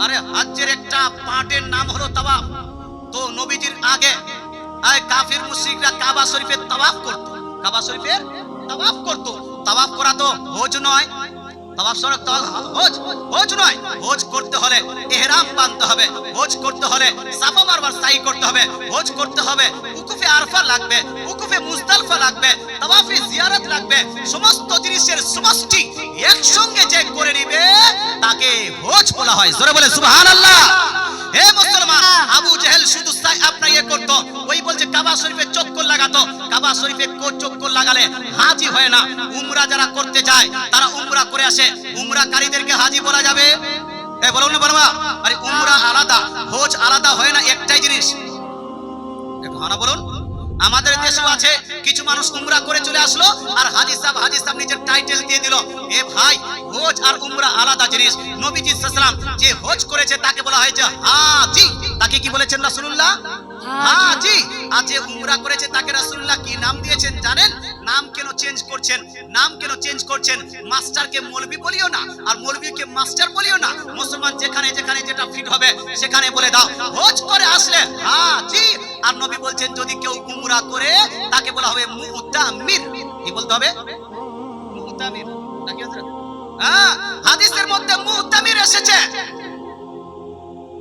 আরে হজ্জের একটা পার্টের নাম হলো তওয়াফ। তো নবীজির আগে কাফির মুশরিকরা কাবা শরীফের তওয়াফ করত, কাবা শরীফের তওয়াফ করত। তওয়াফ করা তো হজ নয়। তাওয়াফ সরক হজ, হজ নয়। হজ করতে হলে ইহরাম বাঁধতে হবে, হজ করতে হলে সাফা মারওয়ার সাই করতে হবে, হজ করতে হবে উকুফে আরফা লাগবে, উকুফে মুজদালিফা লাগবে, তাওয়াফে জিয়ারত লাগবে। সমস্ত জিনিসের সমষ্টি একসঙ্গে যে করে নিবে তাকে হজ বলা হয়। জোরে বলে সুবহানাল্লাহ। হে মুসলমান, আবু জেহেল শুধু আপনার ইয়ে করতো, ওই বলছে কাবা শরীফে চক্কর লাগাতো। কাবা শরীফে চক্কর লাগালে হাজি হয় না। উমরা যারা করতে যায় তারা উমরা করে আসে, উমরাকারীদেরকে হাজি বলা যাবে? বলুন না বাবা, আরে উমরা আলাদা, হজ আলাদা হয় না, একটাই জিনিস। হ্যাঁ বলুন। আমাদের দেশেও আছে কিছু মানুষ উমরা করে চলে আসলো আর হাজি সাহেব নিজের টাইটেল দিয়ে দিল। এ ভাই, হজ আর উমরা আলাদা জিনিস। নবীজি সাল্লাল্লাহু আলাইহি ওয়াসাল্লাম যে হজ করেছে তাকে বলা হয়েছে হাজি। তাকে কি বলেছেন রাসূলুল্লাহ? হাজি। আর যে উমরা করেছে তাকে রাসূলুল্লাহ কি নাম দিয়েছেন জানেন? নাম কেন চেঞ্জ করছেন? নাম কেন চেঞ্জ করছেন? মাস্টারকে মৌলভী বলিও না আর মৌলভীকে মাস্টার বলিও না। মুসলমান যেখানে যেখানে যেটা ফিট হবে সেখানে বলে দাও। হজ করে আসলে হাজি। আর নবী বলছেন যদি কেউ উমরা করে তাকে বলা হবে মুতামির। কি বলতে হবে? মুতামির। নাকি হযরত? হ্যাঁ, হাদিসের মধ্যে মুতামির এসেছে।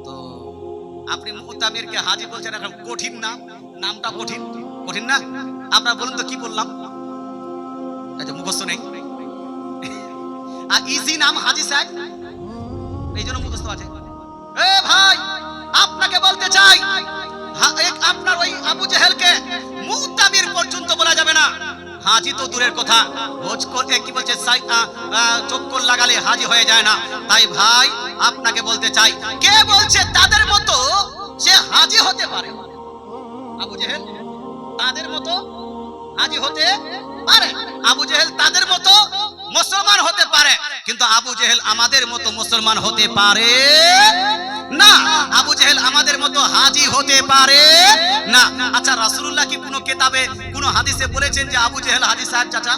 তো আপনি মুতামিরকে হাজি বলছেন, এখন কঠিন নাম, নামটা কঠিন, কঠিন না? আপনারা বলুন তো কি বললাম? আচ্ছা, মুখস্থ নেই। আর ইজি নাম হাজি সাহেব, এই জন্য মুখস্থ আছে। এ ভাই, আপনাকে বলতে চাই, আপনার ওই আবু জেহেলকে মুতামির পর্যন্ত বলা যাবে না। হাজি তো দূরের কথা, হজ করতে কি বলছে চক্কর লাগালে হাজি হয়ে যায় না। তাই ভাই আপনাকে বলতে চাই, কে বলছে তাদের মতো সে হাজি হতে পারে? আবু জেহেল তাদের মতো হাজি হতে পারে, আবু জেহেল তাদের মতো মুসলমান হতে পারে, কিন্তু আবু জেহেল আমাদের মতো মুসলমান হতে পারে না। আবু জেহেল আমাদের মতো হাজি হতে পারে না। আচ্ছা, রাসূলুল্লাহ কি কোনো কিতাবে কোনো হাদিসে বলেছেন যে আবু জেহেল হাজি সাহেব চাচা?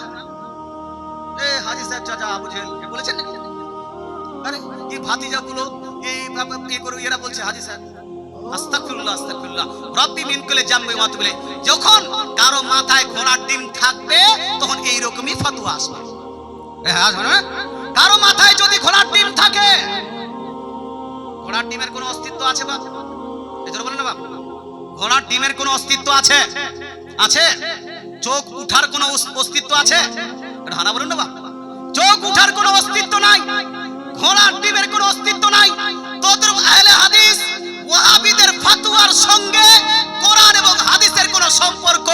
হাজি সাহেব চাচা আবু জেহেল কে বলেছেন নাকি? আরে এই ভাতিজাগুলো এই করে এরা বলছে হাজি সাহেব। আস্তাগফিরুল্লাহ, আস্তাগফিরুল্লাহ। রব্বি মিন কুল্লি জামবি ওয়া তুবলি। যখন কারো মাথায় ঘোড়ার ডিম থাকবে তখন এই রকমই ফতোয়া আসবে। কারো মাথায় যদি ঘোড়ার ডিম থাকে, ঘোড়ার ডিমের কোনো অস্তিত্ব আছে বাবা? এজন্য বলেন না বাবা, ঘোড়ার ডিমের কোনো অস্তিত্ব আছে? আছে? চোখ উঠার কোনো অস্তিত্ব আছে? এটা হানা বলেন না বাবা। চোখ উঠার কোনো অস্তিত্ব নাই, ঘোড়ার ডিমের কোনো অস্তিত্ব নাই। তোদের আহলে হাদিস ওয়াহাবিদের ফতোয়ার সঙ্গে কোরআন এবং হাদিসের কোনো সম্পর্ক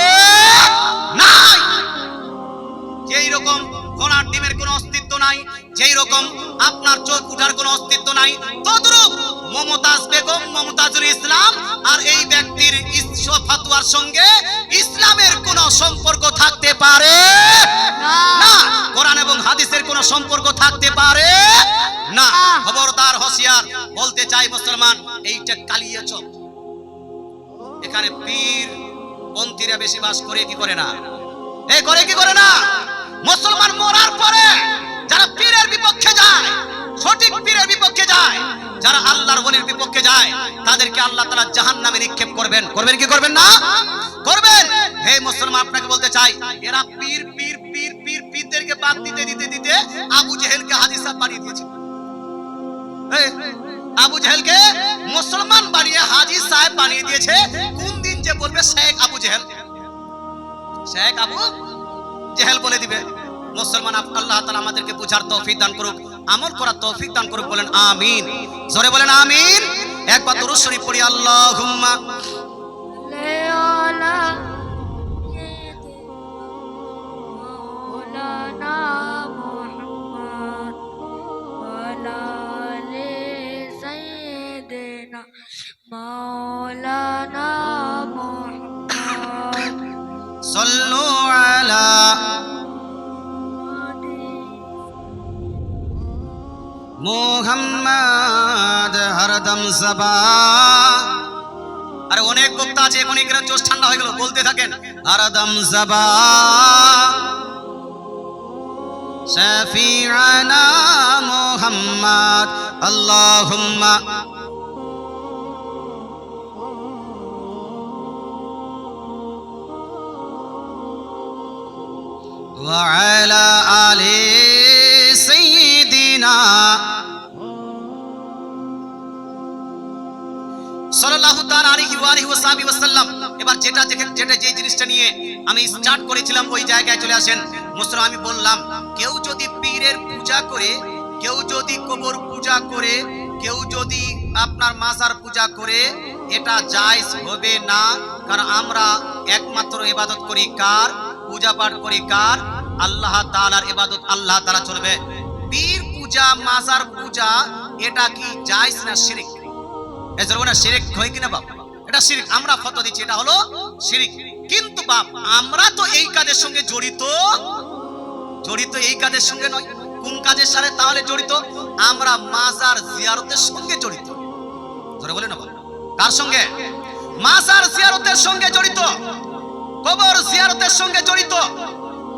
নাই। যেই রকম ঘোড়ার ডিমের কোনো অস্তিত্ব নাই, যেই রকম আপনার চোখ উঠার কোনো অস্তিত্ব নাই, তদ্রূপ মমতাজ বেগম, মমতাজুল ইসলাম আর এই ব্যক্তির ফতোয়ার সঙ্গে ইসলামের কোনো সম্পর্ক থাকতে পারে না। কোরআন এবং হাদিসের কোনো সম্পর্ক থাকতে পারে না। খবরদার, হুঁশিয়ার। বলতে চাই মুসলমান, এইটা কালিয়াচক। এখানে পীর পন্থীরা বেশি বাস করে কি করে না? করে কি করে না? মুসলমান মরার পরে যারা পীরের বিপক্ষে যায়, সঠিক পীরের বিপক্ষে যায়, যারা আল্লাহর ওলির বিপক্ষে যায়, তাদেরকে আল্লাহ তাআলা জাহান্নামে নিক্ষেপ করবেন। করবেন কি করবেন না? করবেন। হে মুসলমান, আপনাকে বলতে চাই, এরা পীর পীর পীর পীর পীরদেরকে বাদ দিতে দিতে দিতে আবু জেহেলকে হাজি সাহেব বানিয়ে দিয়েছে। আবু জেহেলকে মুসলমান বানিয়ে হাজি সাহেব বানিয়ে দিয়েছে। কোন দিন যে বলবে শেখ আবু জেহেল, শেখ আবু জেহেল বলে দিবে। মুসলমান, আল্লাহ তাআলা আমাদেরকে বুঝার তৌফিক দান করুক, আমল করার তৌফিক দান করুক। বলেন আমিন। জোরে বলেন আমিন। একবার দরুদ শরীফ পড়ি। আল্লাহুম্মা মাওলানা মুহাম্মদ সাল্লু আলা মুহাম্মদ হরদম সবা। আরে অনেক বক্তা আছে, এখন এখানে জোশ ঠান্ডা হয়ে গেল, বলতে থাকেন হরদম সবা শাফিআনা মুহাম্মদ আল্লাহুম্মা ওয়া আলা আলি সাইয়্যিদি সাল্লাল্লাহু তাআলা আলাইহি ওয়া আলিহি ওয়াসাল্লাম। এবার যেটা যে জিনিসটা নিয়ে আমি স্টার্ট করেছিলাম ওই জায়গায় চলে আসেন। মুসলমান, আমি বললাম কেউ যদি পীরের পূজা করে, কেউ যদি কবর পূজা করে, কেউ যদি আপনার মাজার পূজা করে, এটা জায়েজ হবে না। কারণ আমরা একমাত্র ইবাদত করি কার? পূজা পাঠ করি কার? আল্লাহ তাআলার ইবাদত আল্লাহ তাআলা চলবে। পীর পূজা, মাজার পূজা, এটা কি জায়েজ না শিরক? এজন্য না শিরক হয় কিনা বাপ? এটা শিরক। আমরা ফতোয়া দিচ্ছি এটা হলো শিরক। কিন্তু বাপ আমরা তো এই কাজের সঙ্গে জড়িত এই কাজের সঙ্গে নয়। কোন কাজের সাথে তাহলে জড়িত? আমরা মাজার জিয়ারতের সঙ্গে জড়িত। ধরে বলে না বাপ, কার সঙ্গে? মাজার জিয়ারতের সঙ্গে জড়িত, কবর জিয়ারতের সঙ্গে জড়িত,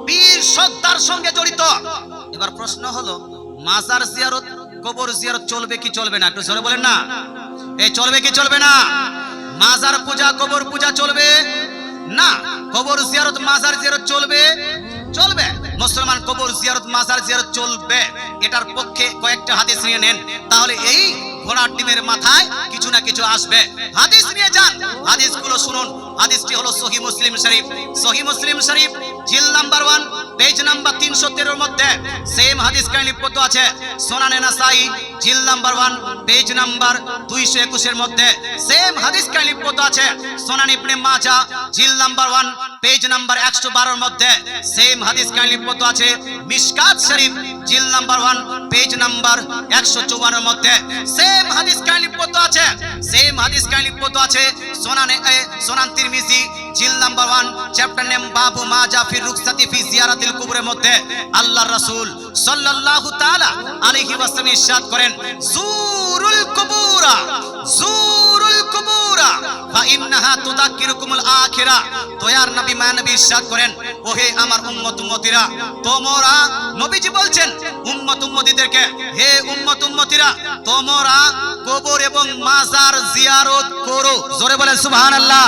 পীর সত্তার সঙ্গে জড়িত। এবার প্রশ্ন হলো মাজার জিয়ারত, কবর জিয়ারত চলবে কি চলবে না? একটু জোরে বলেন না। এই চলবে কি চলবে না? মাজার পূজা, কবর পূজা চলবে না। কবর জিয়ারত, মাজার জিয়ারত চলবে? চলবে। মুসলমান, কবর জিয়ারত, মাজার জিয়ারত চলবে। এটার পক্ষে কয়েকটা হাদিস নিয়ে নেন, তাহলে এই ঘোড়ার ডিমের মাথায় কিছু না কিছু আসবে। হাদিস নিয়ে যান, হাদিসগুলো শুনুন। হাদিসটি হলো সহিহ মুসলিম শরীফ। সহিহ মুসলিম শরীফ জিল নাম্বার 1 পেজ নাম্বার 313 এর মধ্যে সেম হাদিস লিপিবদ্ধ আছে। সুনানে নাসাই জিল নাম্বার 1 পেজ নাম্বার 221 এর মধ্যে সেম হাদিস লিপিবদ্ধ আছে। সুনান ইবনে মাজাহ জিল নাম্বার 1 পেজ নাম্বার 112 এর মধ্যে সেম হাদিস লিপিবদ্ধ আছে। মিশকাত শরীফ জিল নাম্বার 1 পেজ নাম্বার 154 এর মধ্যে সেম হাদিস লিপিবদ্ধ আছে। সেম হাদিস লিপিবদ্ধ আছে সুনান তিরমিজি জিল নাম্বার 1 চ্যাপ্টার নেম বাবু মা জা ফি রুখসাতি ফি জিয়ারাতিল কুবুরের মধ্যে আল্লাহর রাসূল সাল্লাল্লাহু তাআলা আলাইহি ওয়াসাল্লাম ইরশাদ করেন, জুরুল কুবুরা, জুরুল কুবুরা ফা ইন্নাহা তুযাক্কিরুকুমুল আখিরা। দয়ার নবী মানবী ইরশাদ করেন, ওহে আমার উম্মত উম্মতিরা, তোমরা, নবীজি বলছেন উম্মত উম্মতিদেরকে, হে উম্মত উম্মতিরা, তোমরা কবর এবং মাজার জিয়ারত করো। জোরে বলেন সুবহানাল্লাহ।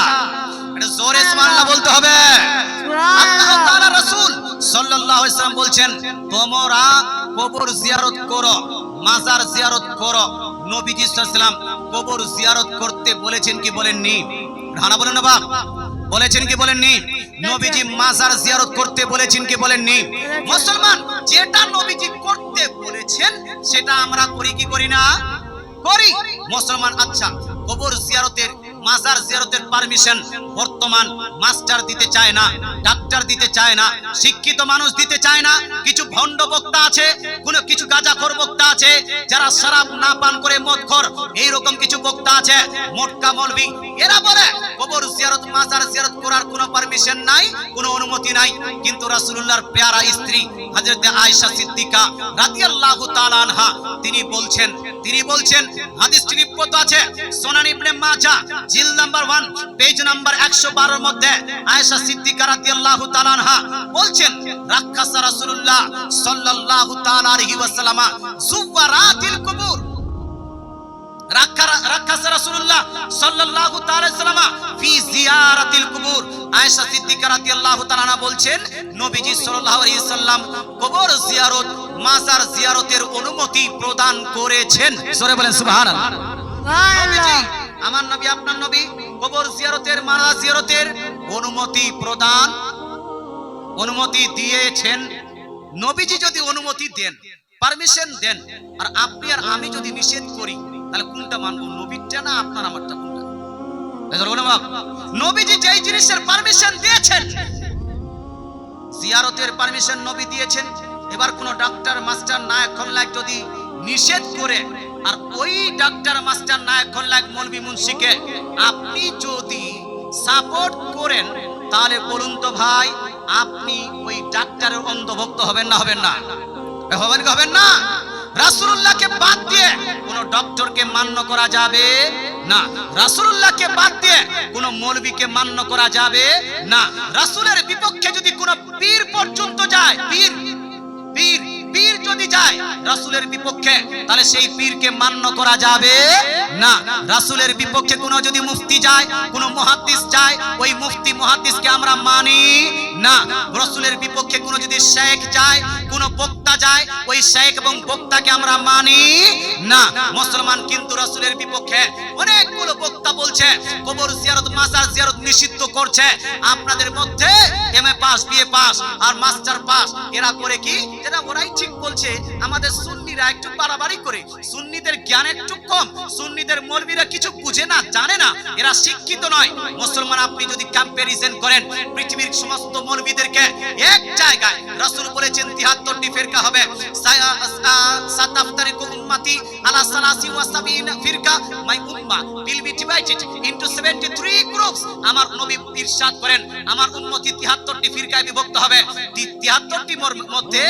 এটা জোরে সুবহানাল্লাহ বলতে হবে। আল্লাহ তাআলা রাসূল সাল্লাল্লাহু আলাইহি ওয়াসাল্লাম বলছেন তোমরা কবর জিয়ারত করো, মাজার জিয়ারত করো। নবীজি সাল্লাল্লাহু আলাইহি ওয়াসাল্লাম কবর জিয়ারত করতে বলেছেন কি বলেননি? ঢানা বলেন না বাপ, বলেছেন কি বলেননি? নবীজি মাজার জিয়ারত করতে বলেছেন কি বলেননি? মুসলমান, যেটা নবীজি করতে বলেছেন সেটা আমরা করি কি করি না? করি। মুসলমান, আচ্ছা কবর জিয়ারতের, মাজার জিয়ারতের পারমিশন বর্তমান মাস্টার দিতে চায় না, ডাক্তার দিতে চায় না, শিক্ষিত মানুষ দিতে চায় না। কিছু ভণ্ড বক্তা আছে, কোন কিছু গাঁজাখোর বক্তা আছে, যারা শরাব না পান করে মদখোর, এইরকম কিছু বক্তা আছে, মোটকা মৌলভী। এরা বলে কবর জিয়ারত, মাজার জিয়ারত করার কোনো পারমিশন নাই, কোনো অনুমতি নাই। কিন্তু রাসূলুল্লাহর প্যারা স্ত্রী হযরতে আয়েশা সিদ্দিকা রাদিয়াল্লাহু তাআলা আনহা তিনি বলছেন হাদিসটি লিপিবদ্ধ আছে সুনান ইবনে মাজাহ জিল নাম্বার 1 পেজ নাম্বার 112 এর মধ্যে আয়েশা সিদ্দিকা রাদিয়াল্লাহু তাআলা আনহা বলছেন, রাখাসা রাসূলুল্লাহ সাল্লাল্লাহু তাআলা আলাইহি ওয়াসাল্লাম যুওয়ারাতিল কুবুর। রাখাসা রাসূলুল্লাহ সাল্লাল্লাহু তাআলা আলাইহি ওয়াসাল্লাম ফি জিয়ারাতিল কুবুর। আয়েশা সিদ্দিকা রাদিয়াল্লাহু তাআলা আনহা বলছেন নবীজি সাল্লাল্লাহু আলাইহি ওয়াসাল্লাম কবর জিয়ারত, মাজার জিয়ারতের অনুমতি প্রদান করেছেন। জোরে বলেন সুবহানাল্লাহ। নবীজি, আমার নবী, আপনার নবী কবর জিয়ারতের, মাজার জিয়ারতের অনুমতি দিয়েছেন। নবীজি যদি অনুমতি দেন, পারমিশন দেন, আর আপনি আর আমি যদি নিষেধ করি, তাহলে কোনটা মানবো? নবীরটা না আপনার আমারটা? কোনটা? নবীজি যেই জিনিসের পারমিশন দিয়েছেন, জিয়ারতের পারমিশন নবী দিয়েছেন। এবার কোন ডাক্তার, মাস্টার, নায়ক, খলনায়ক যদি নিষেধ করে, আর ওই ডাক্তার, মাস্টার, নায়ক, খলনায়ক, মৌলভী, মুন্সিকে আপনি যদি সাপোর্ট করেন, তাহলে বলুন তো ভাই, আপনি ওই ডাক্তারের অন্ধভক্ত হবেন না? হবেন না? হবেন না? রাসূলুল্লাহকে বাদ দিয়ে কোন ডক্টরকে মান্য করা যাবে না। রাসূলুল্লাহকে বাদ দিয়ে কোন মৌলভীকে মান্য করা যাবে না। রাসূলের বিপক্ষে যদি কোন পীর পর্যন্ত যায়, পীর যদি যায় রাসূলের বিপক্ষে, তাহলে সেই পীরকে মান্য করা যাবে না। রাসূলের বিপক্ষে কোন যদি মুফতি যায়, কোন মুহাদ্দিস যায়, ওই মুফতি মুহাদ্দিসকে আমরা মানি না। রাসূলের বিপক্ষে কোনো যদি শেখ যায়, কোনো বক্তা যায়, ওই শেখ এবং বক্তাকে আমরা মানি না। মুসলমান কিন্তু রাসূলের বিপক্ষে অনেকগুলো বক্তা বলছে কবর জিয়ারত, মাজার জিয়ারত নিষিদ্ধ করছে। আপনাদের মধ্যে এমএ পাস, বিএ পাস আর মাস্টার পাস এরা করে কি, যেটা ওরাই ঠিক বলছে, আমাদের সুন্নিরা একটু বাড়াবাড়ি করে, সুন্নিদের জ্ঞান একটু কম, সুন্নিদের মৌলবীরা কিছু বুঝে না, জানে না, এরা শিক্ষিত নয়। মুসলমান আপনি যদি কম্পারিজন করেন পৃথিবীর সমস্ত মৌলবীদেরকে এক জায়গায়, রাসূল বলেছেন 73টি ফিরকা হবে, সাতাফতারিকু উম্মতি আলা 73 ফিরকা, মাই উম্মাহ will be divided into 73 groups। আমার নবী ইরশাদ করেন আমার উম্মতি 73টি ফিরকায় বিভক্ত হবে। 73টির মধ্যে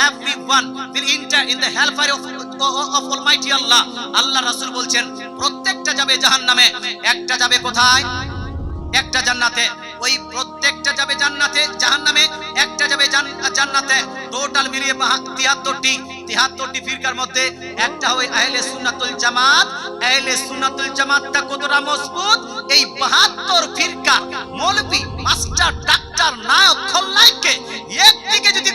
everyone will enter in the hellfire of Almighty Allah। আল্লাহ রাসূল বলছেন প্রত্যেকটা যাবে জাহান্নামে, একটা যাবে কোথায়? একটা জান্নাতে। ওই প্রত্যেকটা যাবে জান্নাতে, জাহান্নামে একটা যাবে জান্নাতে। টোটাল মিলিয়ে 73টি ফিরকার মধ্যে একটা হয় আহলে সুন্নাতুল জামাত। আহলে সুন্নাতুল জামাতটা কতটা মজবুত, এই 72 ফিরকা মৌলবী, মাস্টার, ডাক্তার, নায়ক, খলনায়ককে একদিকে যদি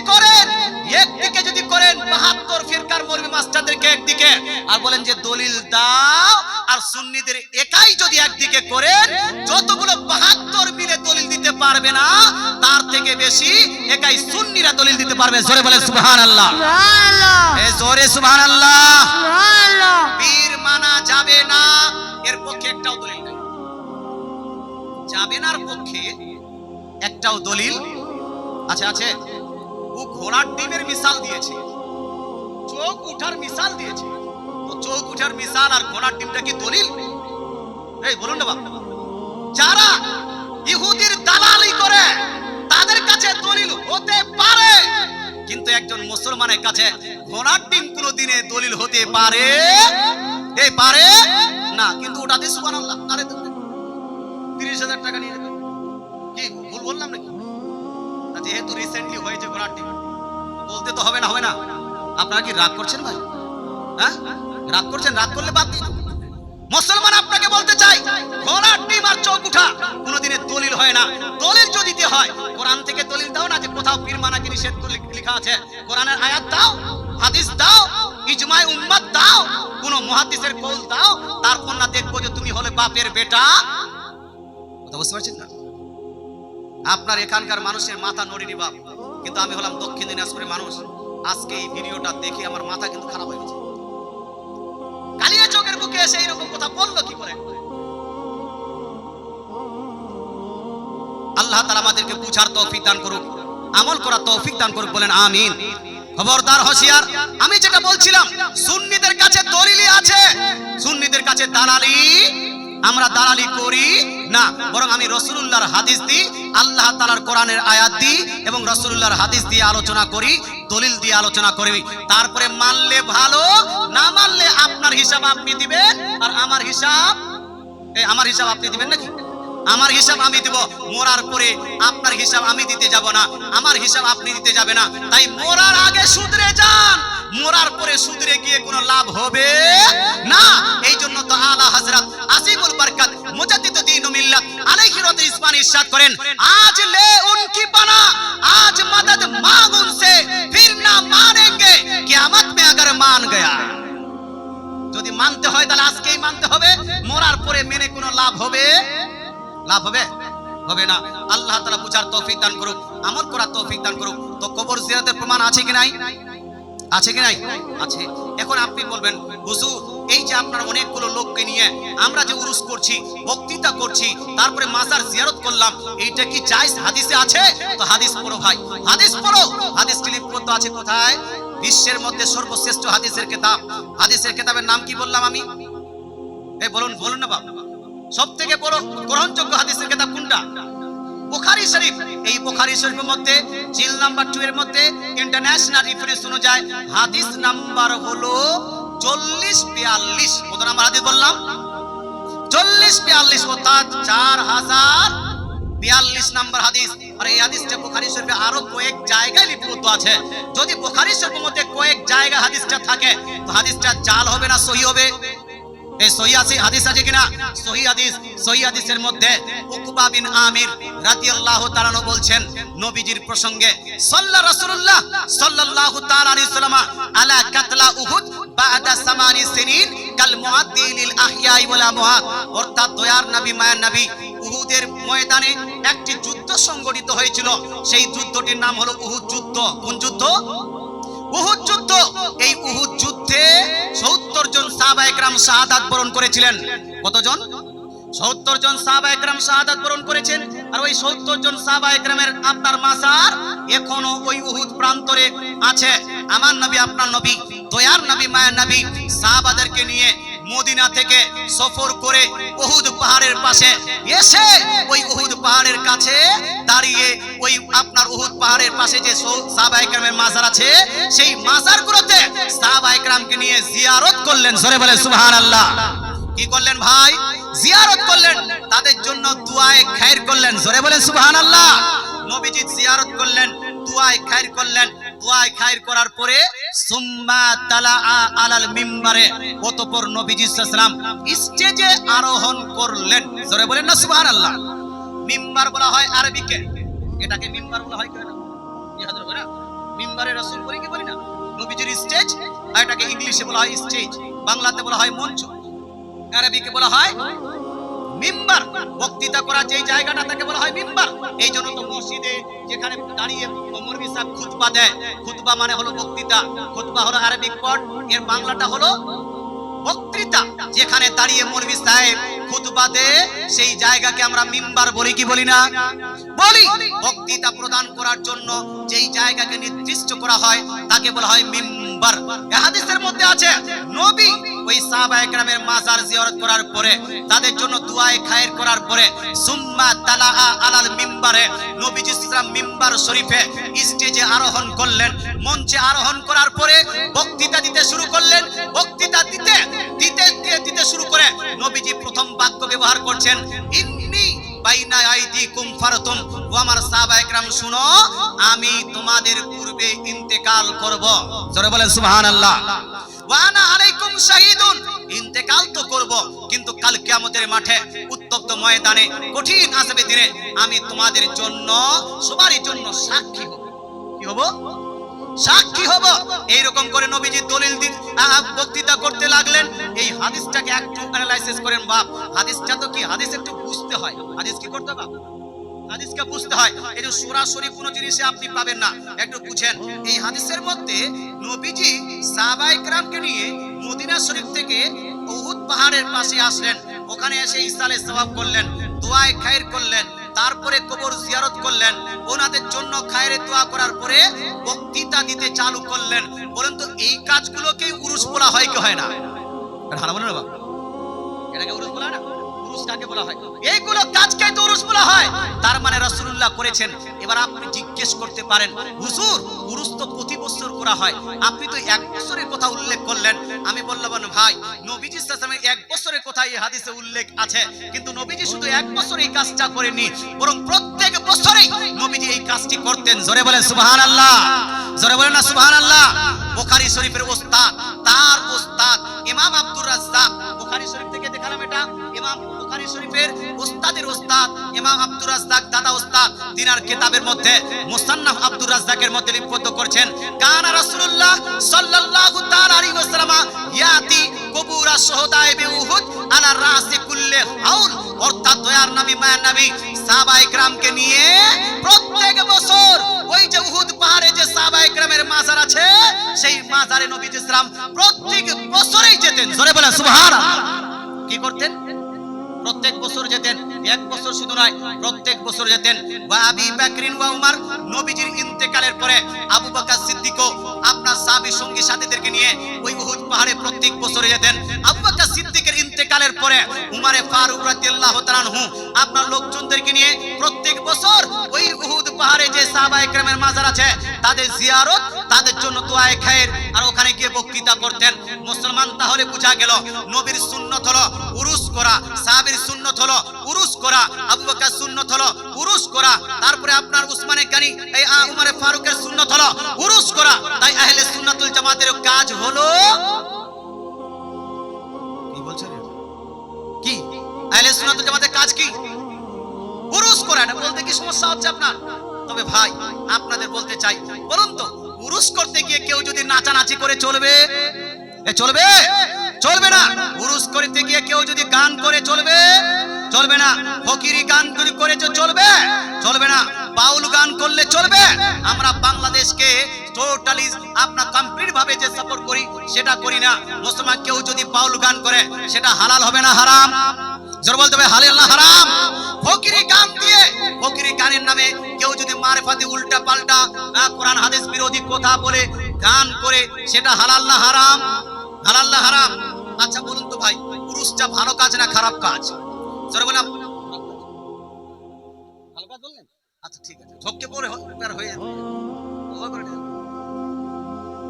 করেন 72 ফিরকার মৌলবী মাস্টারদেরকে একদিকে, আর বলেন যে দলিল দাও, আর সুন্নিদের একাই যদি একদিকে করেন, যতগুলো 72 মিলে দলিল দিতে পারবে না, তার থেকে বেশি একাই সুন্নিরা দলিল দিতে পারবে। জোরে বলেন সুবহানাল্লাহ, সুবহানাল্লাহ, এই জোরে সুবহানাল্লাহ। সুবহানাল্লাহ। পীর মানা যাবে না, এর পক্ষে একটাও দলিল নেই। যাবে নার পক্ষে একটাও দলিল আছে? ও ঘোড়ার ডিমের মিসাল দিয়েছে, চোখ উঠার মিসাল দিয়েছে, তো চোখ উঠার মিসাল আর ঘোড়ার ডিমটা কি দলিল? এই বলুন না বাবা। যারা ইহুদির দালালি করে তাদের কাছে দলিল হতে পারে, কিন্তু একজন মুসলমানের কাছে ঘোড়ার ডিম কোনোদিনে দলিল হতে পারে না। কিন্তু ওটাতে সুবহানাল্লাহ, আরে 30,000 টাকা নিয়ে নেবে, কি ভুল বললাম নাকি? যেহেতু রিসেন্টলি হয়েছে ঘোড়ার ডিম, বলতে তো হবে না। আপনারা কি রাগ করছেন ভাই? হ্যাঁ, রাগ করছেন? রাগ করলে বাদ দিন। মুসলমান আপনাকে বলতে চাই, ঘোড়ার ডিম আর চোখ উঠা কোনোদিনের দলিল হয় না। দলিল যদি দিতে হয় কোরআন থেকে দলিল দাও না, যে কোথাও পীর মানাকে নিষেধ করে লেখা আছে, কোরআনের আয়াত দাও, হাদিস দাও, ইজমায়ে উম্মত দাও, কোন মুহাদ্দিসের কওল দাও, তারপর না দেখবো যে তুমি হলে বাপের বেটা। কথা বুঝতে পারছেন না? আপনার এখানকার মানুষের মাথা নড়েনি বাপ, কিন্তু আমি হলাম দক্ষিণ দিনাজপুরের মানুষ। আজকে এই ভিডিওটা দেখে আমার মাথা কিন্তু খারাপ হয়ে গেছে। কালিয়া চোখের বুকে এসে এইরকম কথা বললো কি করে? আল্লাহ তাআলা আমাদেরকে বুঝার তৌফিক দান করুক, আমল করার তৌফিক দান করুক, বলেন আমিন। খবরদার, হুঁশিয়ার। আমি যেটা বলছিলাম, সুন্নিদের কাছে দলিলই আছে, সুন্নিদের কাছে দালালি, আমরা দালালি করি না, বরং আমি রাসূলুল্লাহর হাদিস দিই, আল্লাহ তাআলার কোরআনের আয়াত দিই এবং রাসূলুল্লাহর হাদিস দিয়ে আলোচনা করি, দলিল দিয়ে আলোচনা করি। তারপরে মানলে ভালো, না মানলে আপনার হিসাব আপনি দিবেন, আর আমার হিসাব আপনি দিবেন নাকি? আমার হিসাব আমি দিব। মরার পরে আপনার হিসাব আমি দিতে যাব না, আমার হিসাব আপনি দিতে যাবে না। তাই মরার আগে শুধরে যান, মরার পরে শুধরে গিয়ে কোনো লাভ হবে না। এই জন্য তো আলা হযরত আসিফুল বরকত মুজাদ্দিদ দ্বীন ও মিল্লাত আলাইহি রাদি ইসমানি ইরশাদ করেন, আজ লে উনকি বানা, আজ মদদ মাंग उनसे फिर ना मानेंगे কিয়ামত মে अगर मान गया। যদি মানতে হয় তাহলে আজকেই মানতে হবে, মরার পরে মেনে কোনো লাভ হবে না। আল্লাহ তাআলা বুঝার তৌফিক দান করুক, আমল করার তৌফিক দান করুক। তো কবর জিয়ারতের প্রমাণ আছে কি নাই? আছে। এখন আপনি বলবেন, হুজুর এই যে আপনারা অনেকগুলো লোককে নিয়ে আমরা যে উরুস করছি, বক্তৃতা করছি, তারপরে মাজার জিয়ারত করলাম, এইটা কি জায়েজ হাদিসে আছে? তো হাদিস পড়ো ভাই, হাদিস পড়ো। হাদিস লিপিবদ্ধ আছে কোথায়? বিশ্বের মধ্যে সর্বশ্রেষ্ঠ হাদিসের কিতাবের নাম কি বললাম আমি? এই বলুন না বাবা, সবথেকে বড় গ্রহণযোগ্য হাদিসের কিতাব কোনটা? বুখারী শরীফ। এই বুখারী শরীফের মধ্যে জিল নাম্বার 2 এর মধ্যে ইন্টারন্যাশনাল রেফারেন্স অনুযায়ী হাদিস নাম্বার হলো 4042। কত নাম্বার হাদিস বললাম? 4042, অর্থাৎ 4042 নাম্বার হাদিস। আর এই হাদিসটা বুখারী শরীফে আরো কয়েক জায়গায় লিপিবদ্ধ আছে। যদি বুখারী শরীফের মধ্যে কয়েক জায়গায় হাদিসটা থাকে, তো হাদিসটা জাল হবে না সহিহ হবে? এই সহিহ হাদিস আছে কিনা? সহিহ হাদিসের মধ্যে উকবা বিন আমির রাদিয়াল্লাহু তাআলা আনহু বলছেন, নবীজির প্রসঙ্গে রাসূলুল্লাহ সাল্লাল্লাহু তাআলা আলাইহি ওয়াসাল্লাম আলা কাতলা উহুদ বাদা 8 সিনিন কাল মুআদ্দি লিল আহইয়াই ওয়াল আমওয়াত। অর্থাৎ দয়ার নবী মায়ার নবী উহুদের ময়দানে একটি যুদ্ধ সংগঠিত হয়েছিল। সেই যুদ্ধটির নাম হলো উহুদ যুদ্ধ। কোন যুদ্ধ? উহুদ যুদ্ধ। এই উহুদ যুদ্ধে 70 জন সাহাবায়ে কেরাম শাহাদাত বরণ করেছিলেন। কতজন? 70 জন সাহাবায়ে কেরাম শাহাদাত বরণ করেছেন। আর ওই 70 জন সাহাবায়ে কেরামের আপনার মাজার এখনো ওই উহুদ প্রান্তরে আছে। আমার নবী, আপনার নবী, দয়ার নবী মায়ার নবী সাহাবাদেরকে নিয়ে মদিনা থেকে সফর করে উহুদ পাহাড়ের পাশে এসে ওই উহুদ পাহাড়ের কাছে দাঁড়িয়ে ওই আপনার উহুদ পাহাড়ের পাশে যে সাহাবায়ে কেরামের মাজার আছে, সেই মাজারগুলোতে সাহাবায়ে কেরামকে নিয়ে জিয়ারত করলেন। জোরে বলেন সুবহানাল্লাহ। কি করলেন ভাই? জিয়ারত করলেন, তাদের জন্য দুআয়ে খায়র করলেন। জোরে বলেন সুবহানাল্লাহ। নবীজি জিয়ারত করলেন, দুআয়ে খায়র করলেন। দুআয়ে খায়র করার পরে সুম্মা তালাআ আলাল মিম্বারে, অতঃপর নবীজি সাল্লাল্লাহু আলাইহি ওয়াসাল্লাম স্টেজে আরোহণ করলেন। জোরে বলেন না সুবহানাল্লাহ। মিম্বার বলা হয় আরবিকে, এটাকে মিম্বার বলা হয় কেন? ইহাদের বলে না মিম্বারে রাসূল বলি কি বলি না? নবীজির স্টেজ, আর এটাকে ইংলিশে বলা হয় স্টেজ, বাংলাতে বলা হয় মঞ্চ, আরবিকে বলা হয় মিম্বার। বক্তৃতা করা যেই জায়গাটা তাকে বলা হয় মিম্বার। এই জন্য তো মসজিদে যেখানে দাঁড়িয়ে মৌলভী সাহেব খুতবা দেয়, খুতবা মানে হলো বক্তৃতা, খুতবা হলো আরবিক ওয়ার্ড, এর বাংলাটা হলো বক্তৃতা। যেখানে দাঁড়িয়ে মৌলভী সাহেব খুতবা দেয় সেই জায়গাকে আমরা মিম্বার বলি কি বলি না? বলি। বক্তৃতা প্রদান করার জন্য যেই জায়গাকে নির্দিষ্ট করা হয় তাকে বলা হয় মিম্বার। এই হাদিসের মধ্যে আছে নবী ওই সাহাবায়ে কেরামের মাজার জিয়ারত করার পরে, তাদের জন্য দুআয়ে খায়র করার পরে সুম্মা তালাআ আলাল মিম্বারে, নবীজি সাল্লাল্লাহু আলাইহি ওয়াসাল্লাম মিম্বার শরীফে স্টেজে আরোহণ করলেন। মঞ্চে আরোহণ করার পরে বক্তৃতা দিতে শুরু করলেন। বক্তৃতা দিতে শুরু করে নবীজি প্রথম বাক্য ব্যবহার করছেন, ইন্নী বাইনা আইদিকুম ফারতুম, ও আমার সাহাবায়ে কেরাম শুনো, আমি তোমাদের পূর্বে ইন্তেকাল করব। জোরে বলেন সুবহানাল্লাহ। ওয়া আনা আলাইকুম শাহীদুন, ইন্তেকাল তো করব, কিন্তু কাল কিয়ামতের মাঠে উত্তপ্ত ময়দানে কঠিন আযাবে দিনে আমি তোমাদের জন্য সবারই জন্য সাক্ষী হব। কি হব? সাক্ষী হব। এইরকম করে নবীজি দলিল দিন বক্তৃতা করতে লাগলেন। এই হাদিসটাকে একটু অ্যানালাইসিস করেন বাপ। হাদিসটা তো কি, হাদিস একটু বুঝতে হয়। হাদিস কি করতে বাপ? হাদিসকে বুঝতে হয়। এই যে সরাসরি কোনো জিনিসে আপনি পাবেন না, একটু বুঝেন। এই হাদিসের মধ্যে নবীজি সাহাবায়ে কেরামকে নিয়ে মদিনা শরীফ থেকে উহুদ পাহাড়ের পাশে আসলেন। ওখানে এসে ইসালে সওয়াব করলেন, দুআয়ে খায়র করলেন, তারপরে কবর জিয়ারত করলেন। ওনাদের জন্য খায়রে দোয়া করার পরে বক্তৃতা দিতে চালু করলেন। বলেন তো এই কাজগুলোকে উরুস বলা হয় কি হয় না? ভালো বলেন বাবা, এটাকে উরুস বলা হয় না? উরুস কাকে বলা হয়? এইগুলো কাজকে তো উরুস বলা হয়। তার মানে রাসূলুল্লাহ করেছেন। এবার আপনি জিজ্ঞেস করতে পারেন, হুজুর উরুস তো প্রতি বছর করা হয়, আপনি তো এক বছরের কথা উল্লেখ করলেন। আমি বললাম ভাই, নবীজি সাল্লাল্লাহু আলাইহি ওয়াসাল্লামের এক বছরের কথা এই হাদিসে উল্লেখ আছে, কিন্তু নবীজি শুধু এক বছর এই কাজটা করেননি, বরং প্রত্যেক বছরেই নবীজি এই কাজটি করতেন। জোরে বলেন সুবহানাল্লাহ। জোরে বলেন না সুবহানাল্লাহ। বুখারী শরীফের ওস্তাদ, তার ওস্তাদ ইমাম আব্দুর রাজ্জাক, বুখারী শরীফ থেকে দেখালাম এটা, ইমাম বুখারী শরীফের ওস্তাদের ওস্তাদ ইমাম আব্দুর রাজ্জাক, দাদা ওস্তাদ, তিনার কিতাবের মধ্যে মুসান্নাফ আব্দুর রাজ্জাকের মধ্যে লিপিবদ্ধ করছেন, কানা রাসূলুল্লাহ সাল্লাল্লাহু তাআলা আলাইহি ওয়াসাল্লাম ইয়াতি কুবুরা শুহাদায়ে বিউহুদ আলা রাসি কুল্লি হাউল। অর্থাৎ দয়ার নবী মায়ার নবী সাহাবায়ে কেরামকে নিয়ে প্রত্যেক বছর ওই যে উহুদ পাহাড়ে যে সাহাবায়ে কেরামের মাজার আছে, সেই মাজারে নবীজি সাল্লাল্লাহু আলাইহি ওয়াসাল্লাম প্রত্যেক বছরই যেতেন। জোরে বলেন সুবহানাল্লাহ। কি করতেন? প্রত্যেক বছর যেতেন। এক বছর শুধু নয়, প্রত্যেক বছর যেতেন। ওয়া আবি বকরিন ওয়া উমর, নবীজির ইন্তেকালের পরে আবু বকর সিদ্দিকও আপনার সাহাবী সঙ্গী সাথীদেরকে নিয়ে ওই উহুদ পাহাড়ে প্রত্যেক বছরে যেতেন। আবু বকর সিদ্দিকের ইন্তেকালের পরে উমরে ফারুক রাদিয়াল্লাহু তাআলা আনহু আপনার লোকজনদেরকে নিয়ে প্রত্যেক বছর ওই উহুদ পাহাড়ে যে সাহাবায়ে কেরামের মাজার আছে তাদের জিয়ারত, তাদের জন্য দুআয়ে খায়র, আর ওখানে গিয়ে বক্তৃতা করতেন। মুসলমান তাহলে বোঝা গেল নবীর সুন্নাত হলো উরুস করা, সাহাবীর সুন্নাত হলো উরুস করা, আবু বকর সুন্নাত হলো উরুস করা, তারপরে আপনার উসমানে গানি এই উমরে ফারুকের সুন্নাত হলো উরুস করা। তাই আহলে সুন্নাতুল জামাতের কাজ হলো কি বলছেন? আহলে সুন্নাত ওয়াল জামাতের কাজ কি? উরুস করা। এটা বলতে কি সমস্যা হচ্ছে আপনার? তবে ভাই আপনাদের বলতে চাই, বলুন তো উরুস করতে গিয়ে কেউ যদি নাচানাচি করে চলবে? চলবে? চলবে না। উরুস করতে গিয়ে কেউ যদি গান করে চলবে? চলবে না। ফকিরি গান যদি করে চলবে? চলবে না। বাউল গান করলে চলবে? আমরা বাংলাদেশকে টোটালি আপনার কমপ্লিট ভাবে যে সাপোর্ট করি সেটা করি না। মুসলমান কেউ যদি বাউল গান করে সেটা হালাল হবে না হারাম? জোর বলতে হবে হালাল না হারাম? ফকিরি গান দিয়ে, ফকিরি গানের নামে কেউ যদি মারফাতে উল্টা পাল্টা কোরআন হাদিস বিরোধী কথা বলে গান করে সেটা হালাল না হারাম? হালাল না হারাম? আচ্ছা বলুন তো ভাই, উরুসটা ভালো কাজ না খারাপ কাজ? জোরে বললাম ভালো কাজ বললেন? আচ্ছা ঠিক আছে, ঝোঁককে পরে হয়ে যাবে।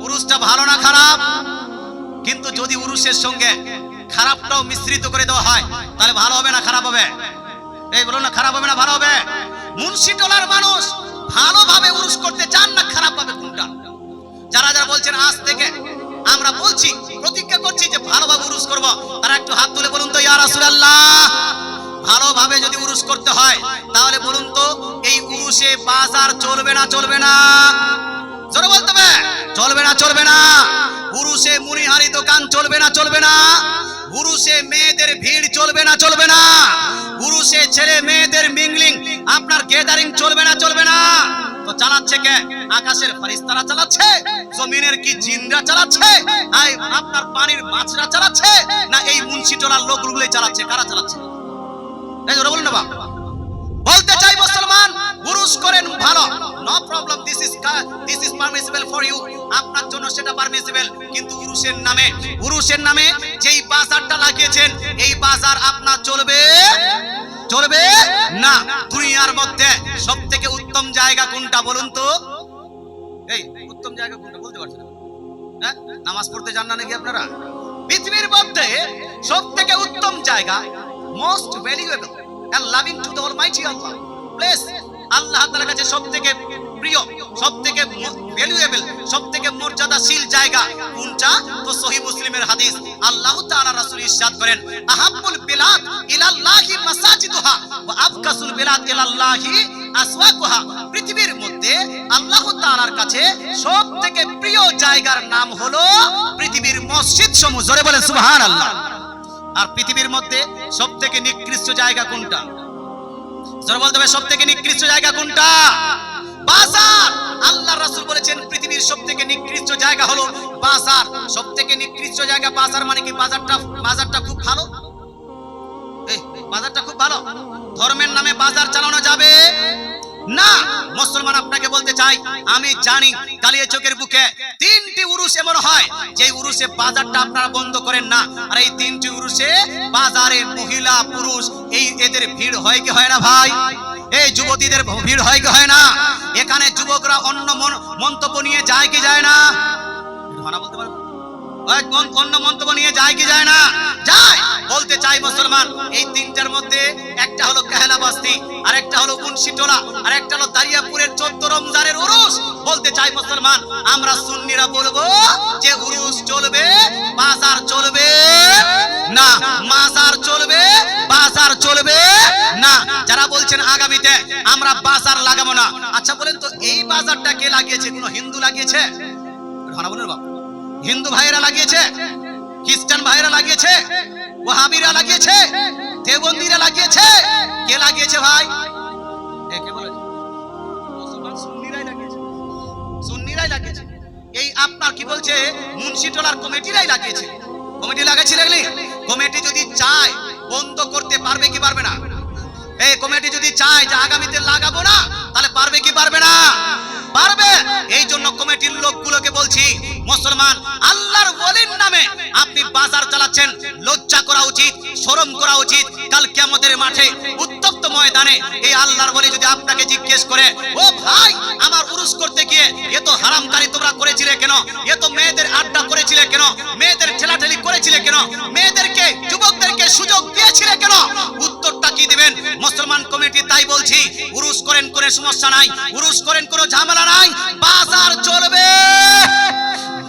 উরুসটা ভালো না খারাপ? কিন্তু যদি উরুসের সঙ্গে খারাপটাও মিশ্রিত করে দেওয়া হয় তাহলে ভালো হবে না খারাপ হবে? এই বলুন না, খারাপ হবে না ভালো হবে? মুন্সিটোলার মানুষ ভালোভাবে উরুস করতে চান না খারাপ ভাবে কোনটা? যারা যারা বলছেন আজ থেকে আমরা বলছি, প্রতিজ্ঞা করছি যে ভালোভাবে উরুস করব, তারা একটু হাত তুলে বলুন তো ইয়া রাসূলুল্লাহ। ভালোভাবে যদি উরুস করতে হয় তাহলে বলুন তো এই উরুসে বাজার চলবে না চলবে না? জোরে বলতে হবে চলবে না চলবে না? উরুসে মুনিহারি দোকান চলবে না চলবে না? উরুসে মেয়েদের ভিড় চলবে না চলবে না? উরুসে ছেলে মেয়েদের মিংলিং আপনার গ্যাদারিং চলবে না চলবে না? তো চালাচ্ছে কে? আকাশের ফেরেশতারা চালাচ্ছে? জমিনের কি জিনরা চালাচ্ছে? আপনার পানির মাছরা চালাচ্ছে? না এই মুন্সিটোলার লোকগুলোই চালাচ্ছে? কারা চালাচ্ছে? এই জোরে বলুন না বাবা। বলতে চাই মুসলমান উরুস করেন ভালো, no problem, this is permissible for you, আপনার জন্য সেটা পারমিসিবল। কিন্তু উরুসের নামে যেই বাজারটা লাগিয়েছেন এই বাজার আপনার চলবে? চলবে না। দুনিয়ার মধ্যে সবথেকে উত্তম জায়গা কোনটা বলুন তো? এই উত্তম জায়গা কোনটা বলতে পারছেন? হ্যাঁ, নামাজ পড়তে যান না নাকি আপনারা? পৃথিবীর মধ্যে সবথেকে উত্তম জায়গা, most valuable and loving to the almighty Allah place, আল্লাহ তাআলার কাছে সবথেকে প্রিয়, সবথেকে ভ্যালুয়েবল, সবথেকে মর্যাদাশীল জায়গা কোনটা? তো সহিহ মুসলিমের হাদিস, আল্লাহ তাআলা রাসূল ইরশাদ করেন, আহাব্বুল বিলাদ ইলাল্লাহি মাসাজিদুহা ওয়া আবকাসুল বিলাদ ইলাল্লাহি আসওয়াকুহা। পৃথিবীর মধ্যে আল্লাহ তাআলার কাছে সবথেকে প্রিয় জায়গার নাম হলো পৃথিবীর মসজিদ সমূহ। জোরে বলেন সুবহানাল্লাহ। আর পৃথিবীর মধ্যে সবথেকে নিকৃষ্ট জায়গা কোনটা? জোরে বলতে হবে সবথেকে নিকৃষ্ট জায়গা কোনটা? বাজার। আল্লাহর রাসূল বলেছেন পৃথিবীর সবথেকে নিকৃষ্ট জায়গা হলো বাজার। সবথেকে নিকৃষ্ট জায়গা বাজার মানে কি? বাজারটা খুব ভালো? এই বাজারটা খুব ভালো? ধর্মের নামে বাজার চালানো যাবে না। মুসলমান আপনাকে বলতে চাই, আমি জানি কালিয়াচকের বুকে 3টি উরুস এমন হয় যে উরুসে বাজারটা আপনারা বন্ধ করেন না। আর এই 3টি উরুসে বাজারে মহিলা পুরুষ এদের ভিড় হয় কি হয় না ভাই? এই যুবতীদের ভিড় হয় কি হয় না? এখানে যুবকরা অন্য মন্তব্য নিয়ে যায় কি যায় না? মানা বলতে পারবো? অন্য মন্তব্য নিয়ে যায় কি যায় না? যায়। বলতে চাই মুসলমান এই 3টার মধ্যে একটা হলো কাহেলা বস্তি, আর একটা হলো মুন্সিটোলা, আর একটা হলো দারিয়াপুরের 14 রমজানের উরুস। বলতে চাই মুসলমান আমরা সুন্নিরা বলবো যে উরুস চলবে, বাজার চলবে না। মাজার চলবে, বাজার চলবে না। যারা বলছেন আগামীতে আমরা বাজার লাগাবো না, আচ্ছা বলেন তো এই বাজারটা কে লাগিয়েছে? কোনো হিন্দু লাগিয়েছে? ভালো বলুন বাবা। হিন্দু ভাইয়েরা লাগিয়েছে? খ্রিস্টান ভাইয়েরা লাগিয়েছে? ওয়াহাবিরা লাগিয়েছে? দেওবন্দিরা লাগিয়েছে? কে লাগিয়েছে ভাই? কে বলেছে? মুসলমান সুন্নিরাই লাগিয়েছে। সুন্নিরাই লাগিয়েছে। এই আপনার কি বলছে মুন্সিটোলার কমিটিরাই লাগিয়েছে। কমিটি লাগাইছে লাগলি? কমিটি যদি চায় বন্ধ করতে পারবে কি পারবে না? এই কমিটি যদি চায় যে আগামীতে লাগাবো না তাহলে পারবে কি পারবে না? পারবে। এই জন্য কমিটির লোকগুলোকে বলছি, মুসলমান আল্লাহর ওলির নামে আপনি বাজার চালাচ্ছেন, লজ্জা করা উচিত, শরম করা উচিত। কাল কিয়ামতের মাঠে উত্তপ্ত ময়দানে এই আল্লাহর ওলি যদি আপনাকে জিজ্ঞেস করে, ও ভাই আমার উরুস করতে গিয়ে এত হারামকারী তোমরা করেছিলে কেন? এত মেয়েদের আড্ডা করেছিলে কেন? মেয়েদের ঠেলাঠেলি করেছিলে কেন? মেয়েদেরকে যুবকদেরকে সুযোগ দিয়েছিলে কেন? উত্তরটা কি দিবেন? মুসলমান কমিটি তাই বলছি, উরুস করেন কোনো সমস্যা নাই, উরুস করেন কোনো ঝামেলা নাই, বাজার চলবে।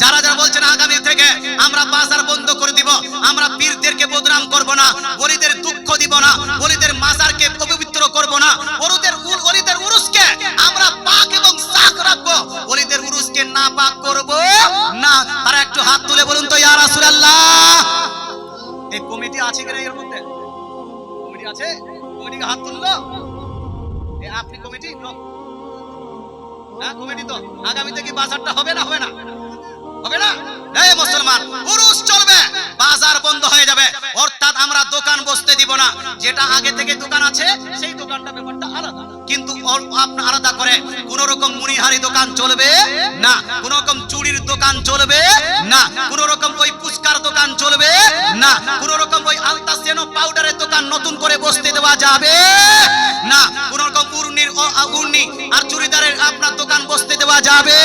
যারা যারা বলছেন আগামী থেকে আমরা বাজার বন্ধ করে দিব, আমরা পীরদেরকে বদনাম করব না, ওলিদের দুঃখ দিব না, ওলিদের মাজারকে অপবিত্র করব না, ওলিদের উরুসকে আমরা পাক এবং সাক রাখবো, ওলিদের উরুসকে না পাক করব না। তারা একটু হাত তুলে বলুন তো ইয়া রাসূলুল্লাহ। এই কমিটি আছে কিনা এর মধ্যে? কমিটি আছে? কমিটিকে হাত তুললো? এই আপনি কমিটি লোক? না কমিটি তো আগামীতে কি বাজারটা হবে না? হবে না? হবে না? এই মুসলমান, উরুস চলবে, বাজার বন্ধ হয়ে যাবে, অর্থাৎ আমরা দোকান বসতে দিব না। যেটা আগে থেকে দোকান আছে সেই দোকানটা ব্যাপারটা আলাদা, কিন্তু আপনি আলাদা করে কোন রকম মুড়িহারি দোকান চলবে না, কোন রকম চুড়ির দোকান চলবে না, কোন রকম ওই ফুচকার দোকান চলবে না, কোন রকম ওই আলতাসেনো পাউডারের দোকান নতুন করে বসতে দেওয়া যাবে না, কোন রকম উর্নি আর চুড়িদারের আপনার দোকান বসতে দেওয়া যাবে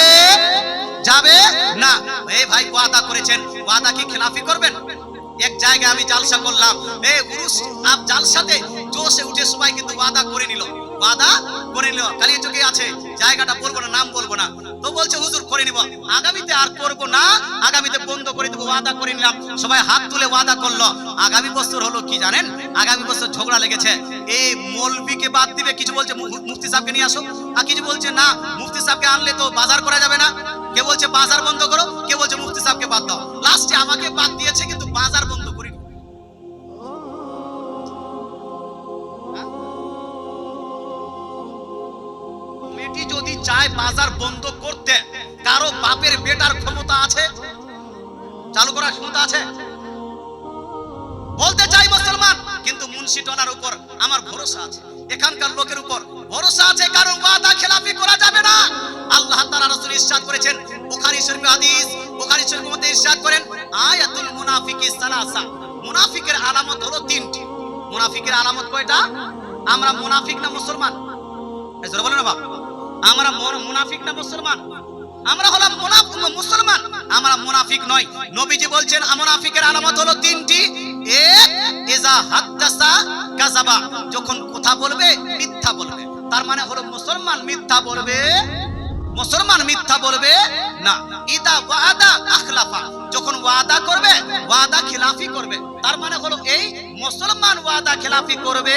না। এই ভাই ওয়াদা করেছেন, ওয়াদা কি খেলাফি করবেন? এক জায়গায় আমি জালসা করলাম, এই উরুস আপ জালসাতে জোশে উঠে সবাই কিন্তু ওয়াদা করে নিল, কালিয়াচকে আছে, জায়গাটা বলবো না, নাম বলবো না, তো বলছে হুজুর করে নিব, আগামীতে আর করব না, আগামীতে বন্ধ করে দেবো, ওয়াদা করে নিলাম। সবাই হাত তুলে ওয়াদা করলো। আগামী বছর হলো কি জানেন? আগামী বছর ঝগড়া লেগেছে, এই মৌলবীকে বাদ দিবে, কিছু বলছে মুফতি সাহেবকে নিয়ে আসো, আর কিছু বলছে না মুফতি সাহেবকে আনলে তো বাজার করা যাবে না, কে বলছে বাজার বন্ধ করো, কে বলছে মুফতি সাহেবকে বাদ দাও। লাস্টে আমাকে বাদ দিয়েছে, কিন্তু বাজার বন্ধ করি। কমিটি যদি চায় বাজার বন্ধ করতে, কারো বাপের বেটার ক্ষমতা আছে? চালু করার ক্ষমতা আছে? বলতে চাই মুসলমান, কিন্তু মুন্সি টলার উপর আমার ভরসা আছে, এখানকার লোকের উপর ভরসা আছে, কারণ ওয়াদা খেলাফি করা যাবে না। আল্লাহ তাআলা রাসূল ইরশাদ করেছেন, বুখারী শরীফে হাদিস, বুখারী শরীফের মধ্যে ইরশাদ করেন, আয়াতুল মুনাফিকি সালাসা, মুনাফিকের আলামত হলো তিনটি। মুনাফিকের আলামত কয়টা? আমরা মুনাফিক না মুসলমান? এজন্য বলেন না বাপ, আমরা মুনাফিক না মুসলমান? আমরা হলাম মুসলমান, আমরা মুনাফিক নয়। নবীজি বলছেন মুনাফিকের আলামত হলো তিনটি। এক, ইজা হাদাসা কাযাবা, যখন কথা বলবে মিথ্যা বলবে, তার মানে হলো মুসলমান মিথ্যা বলবে, মুসলমান মিথ্যা বলবে না। ইদা ওয়াদা আখলাফা, যখন ওয়াদা করবে ওয়াদা খিলাফি করবে, তার মানে হলো এই মুসলমান ওয়াদা খিলাফি করবে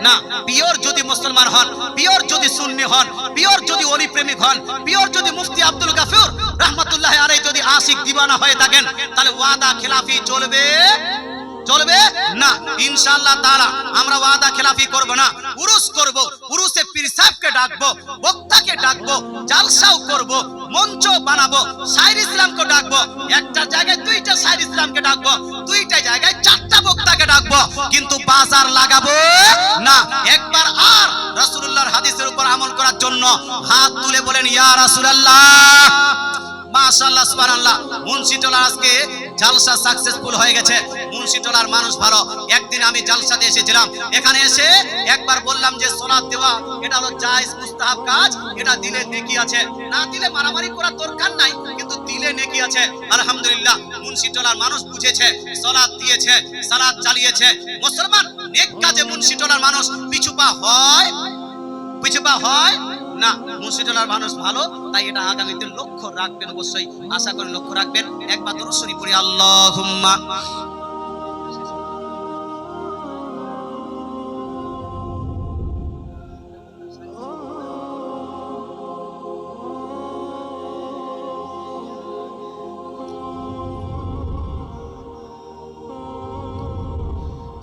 না। পিওর যদি মুসলমান হন, পিওর যদি সুন্নি হন, পিওর যদি ওলি প্রেমিক হন, পিওর যদি মুফতি আব্দুল গাফুর রাহমাতুল্লাহ আলাইহি যদি আশিক দিওয়ানা হয়ে থাকেন, তাহলে ওয়াদা খিলাফি চলবে না। ইনশাআল্লাহ তাআলা আমরা ওয়াদা খেলাফি করব না, উরুস করব, উরুসে পীর সাহেবকে ডাকবো, বক্তাকে ডাকবো, জালসাও করব, মঞ্চ বানাবো, শায়র ইসলামকে ডাকবো, একটা জায়গায় দুইটা শায়র ইসলামকে ডাকবো, দুইটা জায়গায় চারটা বক্তাকে ডাকবো, কিন্তু বাজার লাগাবো না। একবার আর রাসূলুল্লাহর হাদিসের উপর আমল করার জন্য হাত তুলে বলেন ইয়া রাসূলুল্লাহ। মাশাআল্লাহ, সুবহানাল্লাহ। মুন্সিটোলার আজকে জালসা সাকসেসফুল হয়ে গেছে, মুন্সিটোলার মানুষ ভালো। একদিন আমি জালসাতে এসেছিলাম, এখানে এসে একবার বললাম যে সালাত দেওয়া এটা হলো জায়েজ মুস্তাহাব কাজ, এটা দিলে নেকি আছে, না দিলে মারামারি করার দরকার নাই, কিন্তু দিলে নেকি আছে। আলহামদুলিল্লাহ, মুন্সিটোলার মানুষ বুঝেছে, সালাত দিয়েছে, সালাত চালিয়েছে। মুসলমান নেক কাজে মুন্সিটোলার মানুষ পিছুপা হয় না। মুন্সিটোলার মানুষ ভালো, তাই এটা আগামীতে লক্ষ্য রাখবেন, অবশ্যই আশা করি লক্ষ্য রাখবেন। একবার দরুদ শরীফ পড়ি, আল্লাহুম্মা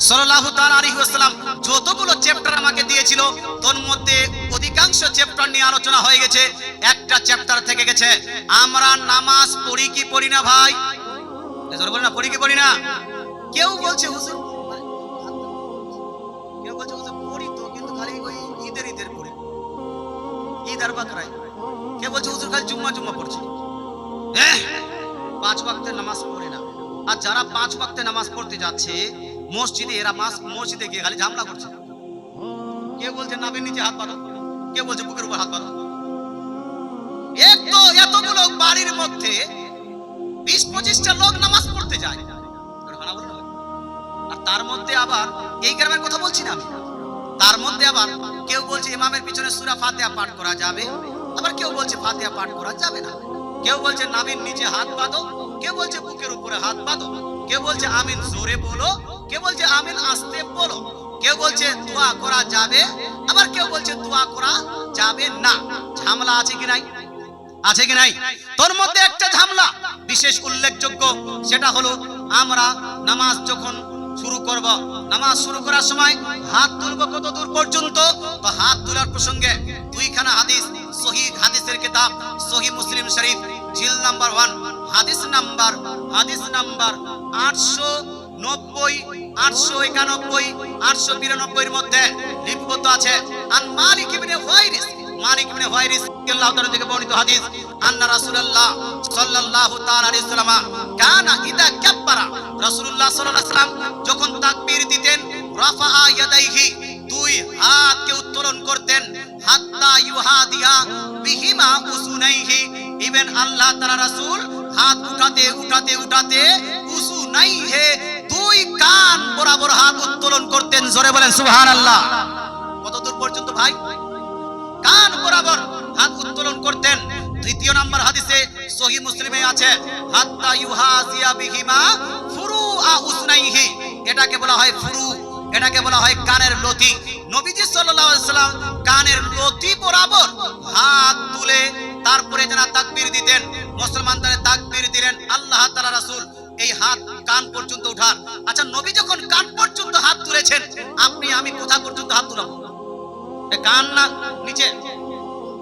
সাল্লাল্লাহু তাআলা আলাইহি ওয়াসাল্লাম যতগুলো চ্যাপ্টার আমাকে দিয়েছিল, তোর মধ্যে অধিকাংশ চ্যাপ্টার নিয়ে আলোচনা হয়ে গেছে, একটা চ্যাপ্টার থেকে গেছে। আমরা নামাজ পড়ি কি পড়ি না ভাই? জোরে বলেন না, পড়ি কি পড়ি না? কেউ বলছে হুজুর, কেউ বলছে হুজুর পড়ি তো, কিন্তু খালি ওই ঈদের পড়ি, ঈদ আর বাকরায়। কেউ বলছে হুজুর খালি জুম্মা পড়ছি, 5 ওয়াক্তের নামাজ পড়ে না। আর যারা 5 ওয়াক্তের নামাজ পড়তে যাচ্ছে মসজিদে, এরা মসজিদে গিয়ে খালি ঝামেলা করছে। কেউ বলছে নাবের নিচে হাত বাঁধো, কেউ বলছে বুকের উপর হাত বাঁধো। এতগুলো বাড়ির মধ্যে 20-25টা লোক নামাজ পড়তে যায়, আর তার মধ্যে আবার এই গ্রামের কথা বলছি না আমি, তার মধ্যে আবার কেউ বলছে ইমামের পিছনে সূরা ফাতিহা পাঠ করা যাবে, আবার কেউ বলছে ফাতিহা পাঠ করা যাবে না। কেউ বলছে নাবির নিচে হাত বাঁধো, কেউ বলছে বুকের উপরে হাত বাঁধো, কেউ বলছে আমিন জোরে বলো, কেউ বলছে আমিন আস্তে বলো, কেউ বলছে দোয়া করা যাবে, আবার কেউ বলছে দোয়া করা যাবে না। ঝামেলা আছে কি নাই? আছে কি নাই? তোর মধ্যে একটা ঝামেলা বিশেষ উল্লেখযোগ্য, সেটা হলো আমরা নামাজ যখন শুরু করব, নামাজ শুরু করার সময় হাত তুলবো কত দূর পর্যন্ত? তো হাত তোলার প্রসঙ্গে দুইখানা হাদিস, সহিহ হাদিসের কিতাব সহিহ মুসলিম শরীফ জিল নাম্বার 1 হাদিস নাম্বার 890, 891, 892 এর মধ্যে লিপিবদ্ধ আছে। আন মালিক ইবনে হুয়াইরিস, মালিক ইবনে হুয়াইরিস রাদিয়াল্লাহু তাআলা থেকে বর্ণিত হাদিস, আন্না রাসূলুল্লাহ সাল্লাল্লাহু তাআলা আলাইহি ওয়াসাল্লাম কানা ইদা কাব্বারা, রাসূলুল্লাহ সাল্লাল্লাহু আলাইহি ওয়াসাল্লাম যখন তাকবীর দিতেন, রাফাআ ইয়াদাইহি, দুই হাতকে উত্তোলন করতেন, হাত্তা ইউহাদিয়া বিহিমা উসুনাইহি, ইবেন আল্লাহ তাআলা রাসূল হাত উঠাতে উঠাতে উঠাতে উসুনাইহি, দুই কান বরাবর হাত উত্তোলন করতেন। জোরে বলেন সুবহানাল্লাহ। কত দূর পর্যন্ত ভাই? কান বরাবর হাত উত্তোলন করতেন। দ্বিতীয় নাম্বার হাদিসে সহিহ মুসলিমে আছে, হাত্তা ইউহাজিয়া বিহিমা ফুরুআ উসনাইহি, এটাকে বলা হয় ফুরু, এটাকে বলা হয় কানের লতি। নবীজি সাল্লাল্লাহু আলাইহি ওয়াসাল্লাম কানের লতি বরাবর হাত তুলে তারপরে যেন তাকবীর দিতেন, মুসলমানদের তাকবীর দিলেন, আল্লাহ তাআলা রাসূল এই হাত কান পর্যন্ত উঠান। আচ্ছা, নবী যখন কান পর্যন্ত হাত তুলেছেন, আপনি আমি কোথা পর্যন্ত হাত তুলবো? কান না নিচে?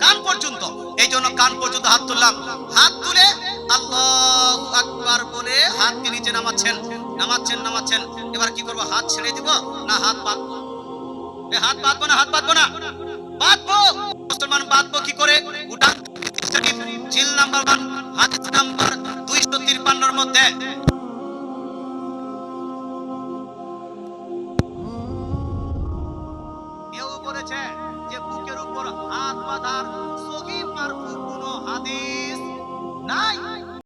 কান পর্যন্ত। এই জন্য কান পর্যন্ত হাত তুললাম। হাত তুলে আল্লাহু আকবার বলে হাতকে নিচে নামাচ্ছেন, নামাচ্ছেন, নামাচ্ছেন। এবার কি করবো? হাত ছেড়ে দিব না হাত বাঁধবো? হাত বাঁধবো না, হাত বাঁধবো না, বাঁধবো। মুসলমান বাঁধবো কি করে? উঠান শরীফ জিল নাম্বার 1 হাদিস নাম্বার 253 এর মধ্যে কেউ বলেছে যে বুকের উপর হাত বাঁধার সহিহ মারফু কোনো হাদিস নাই।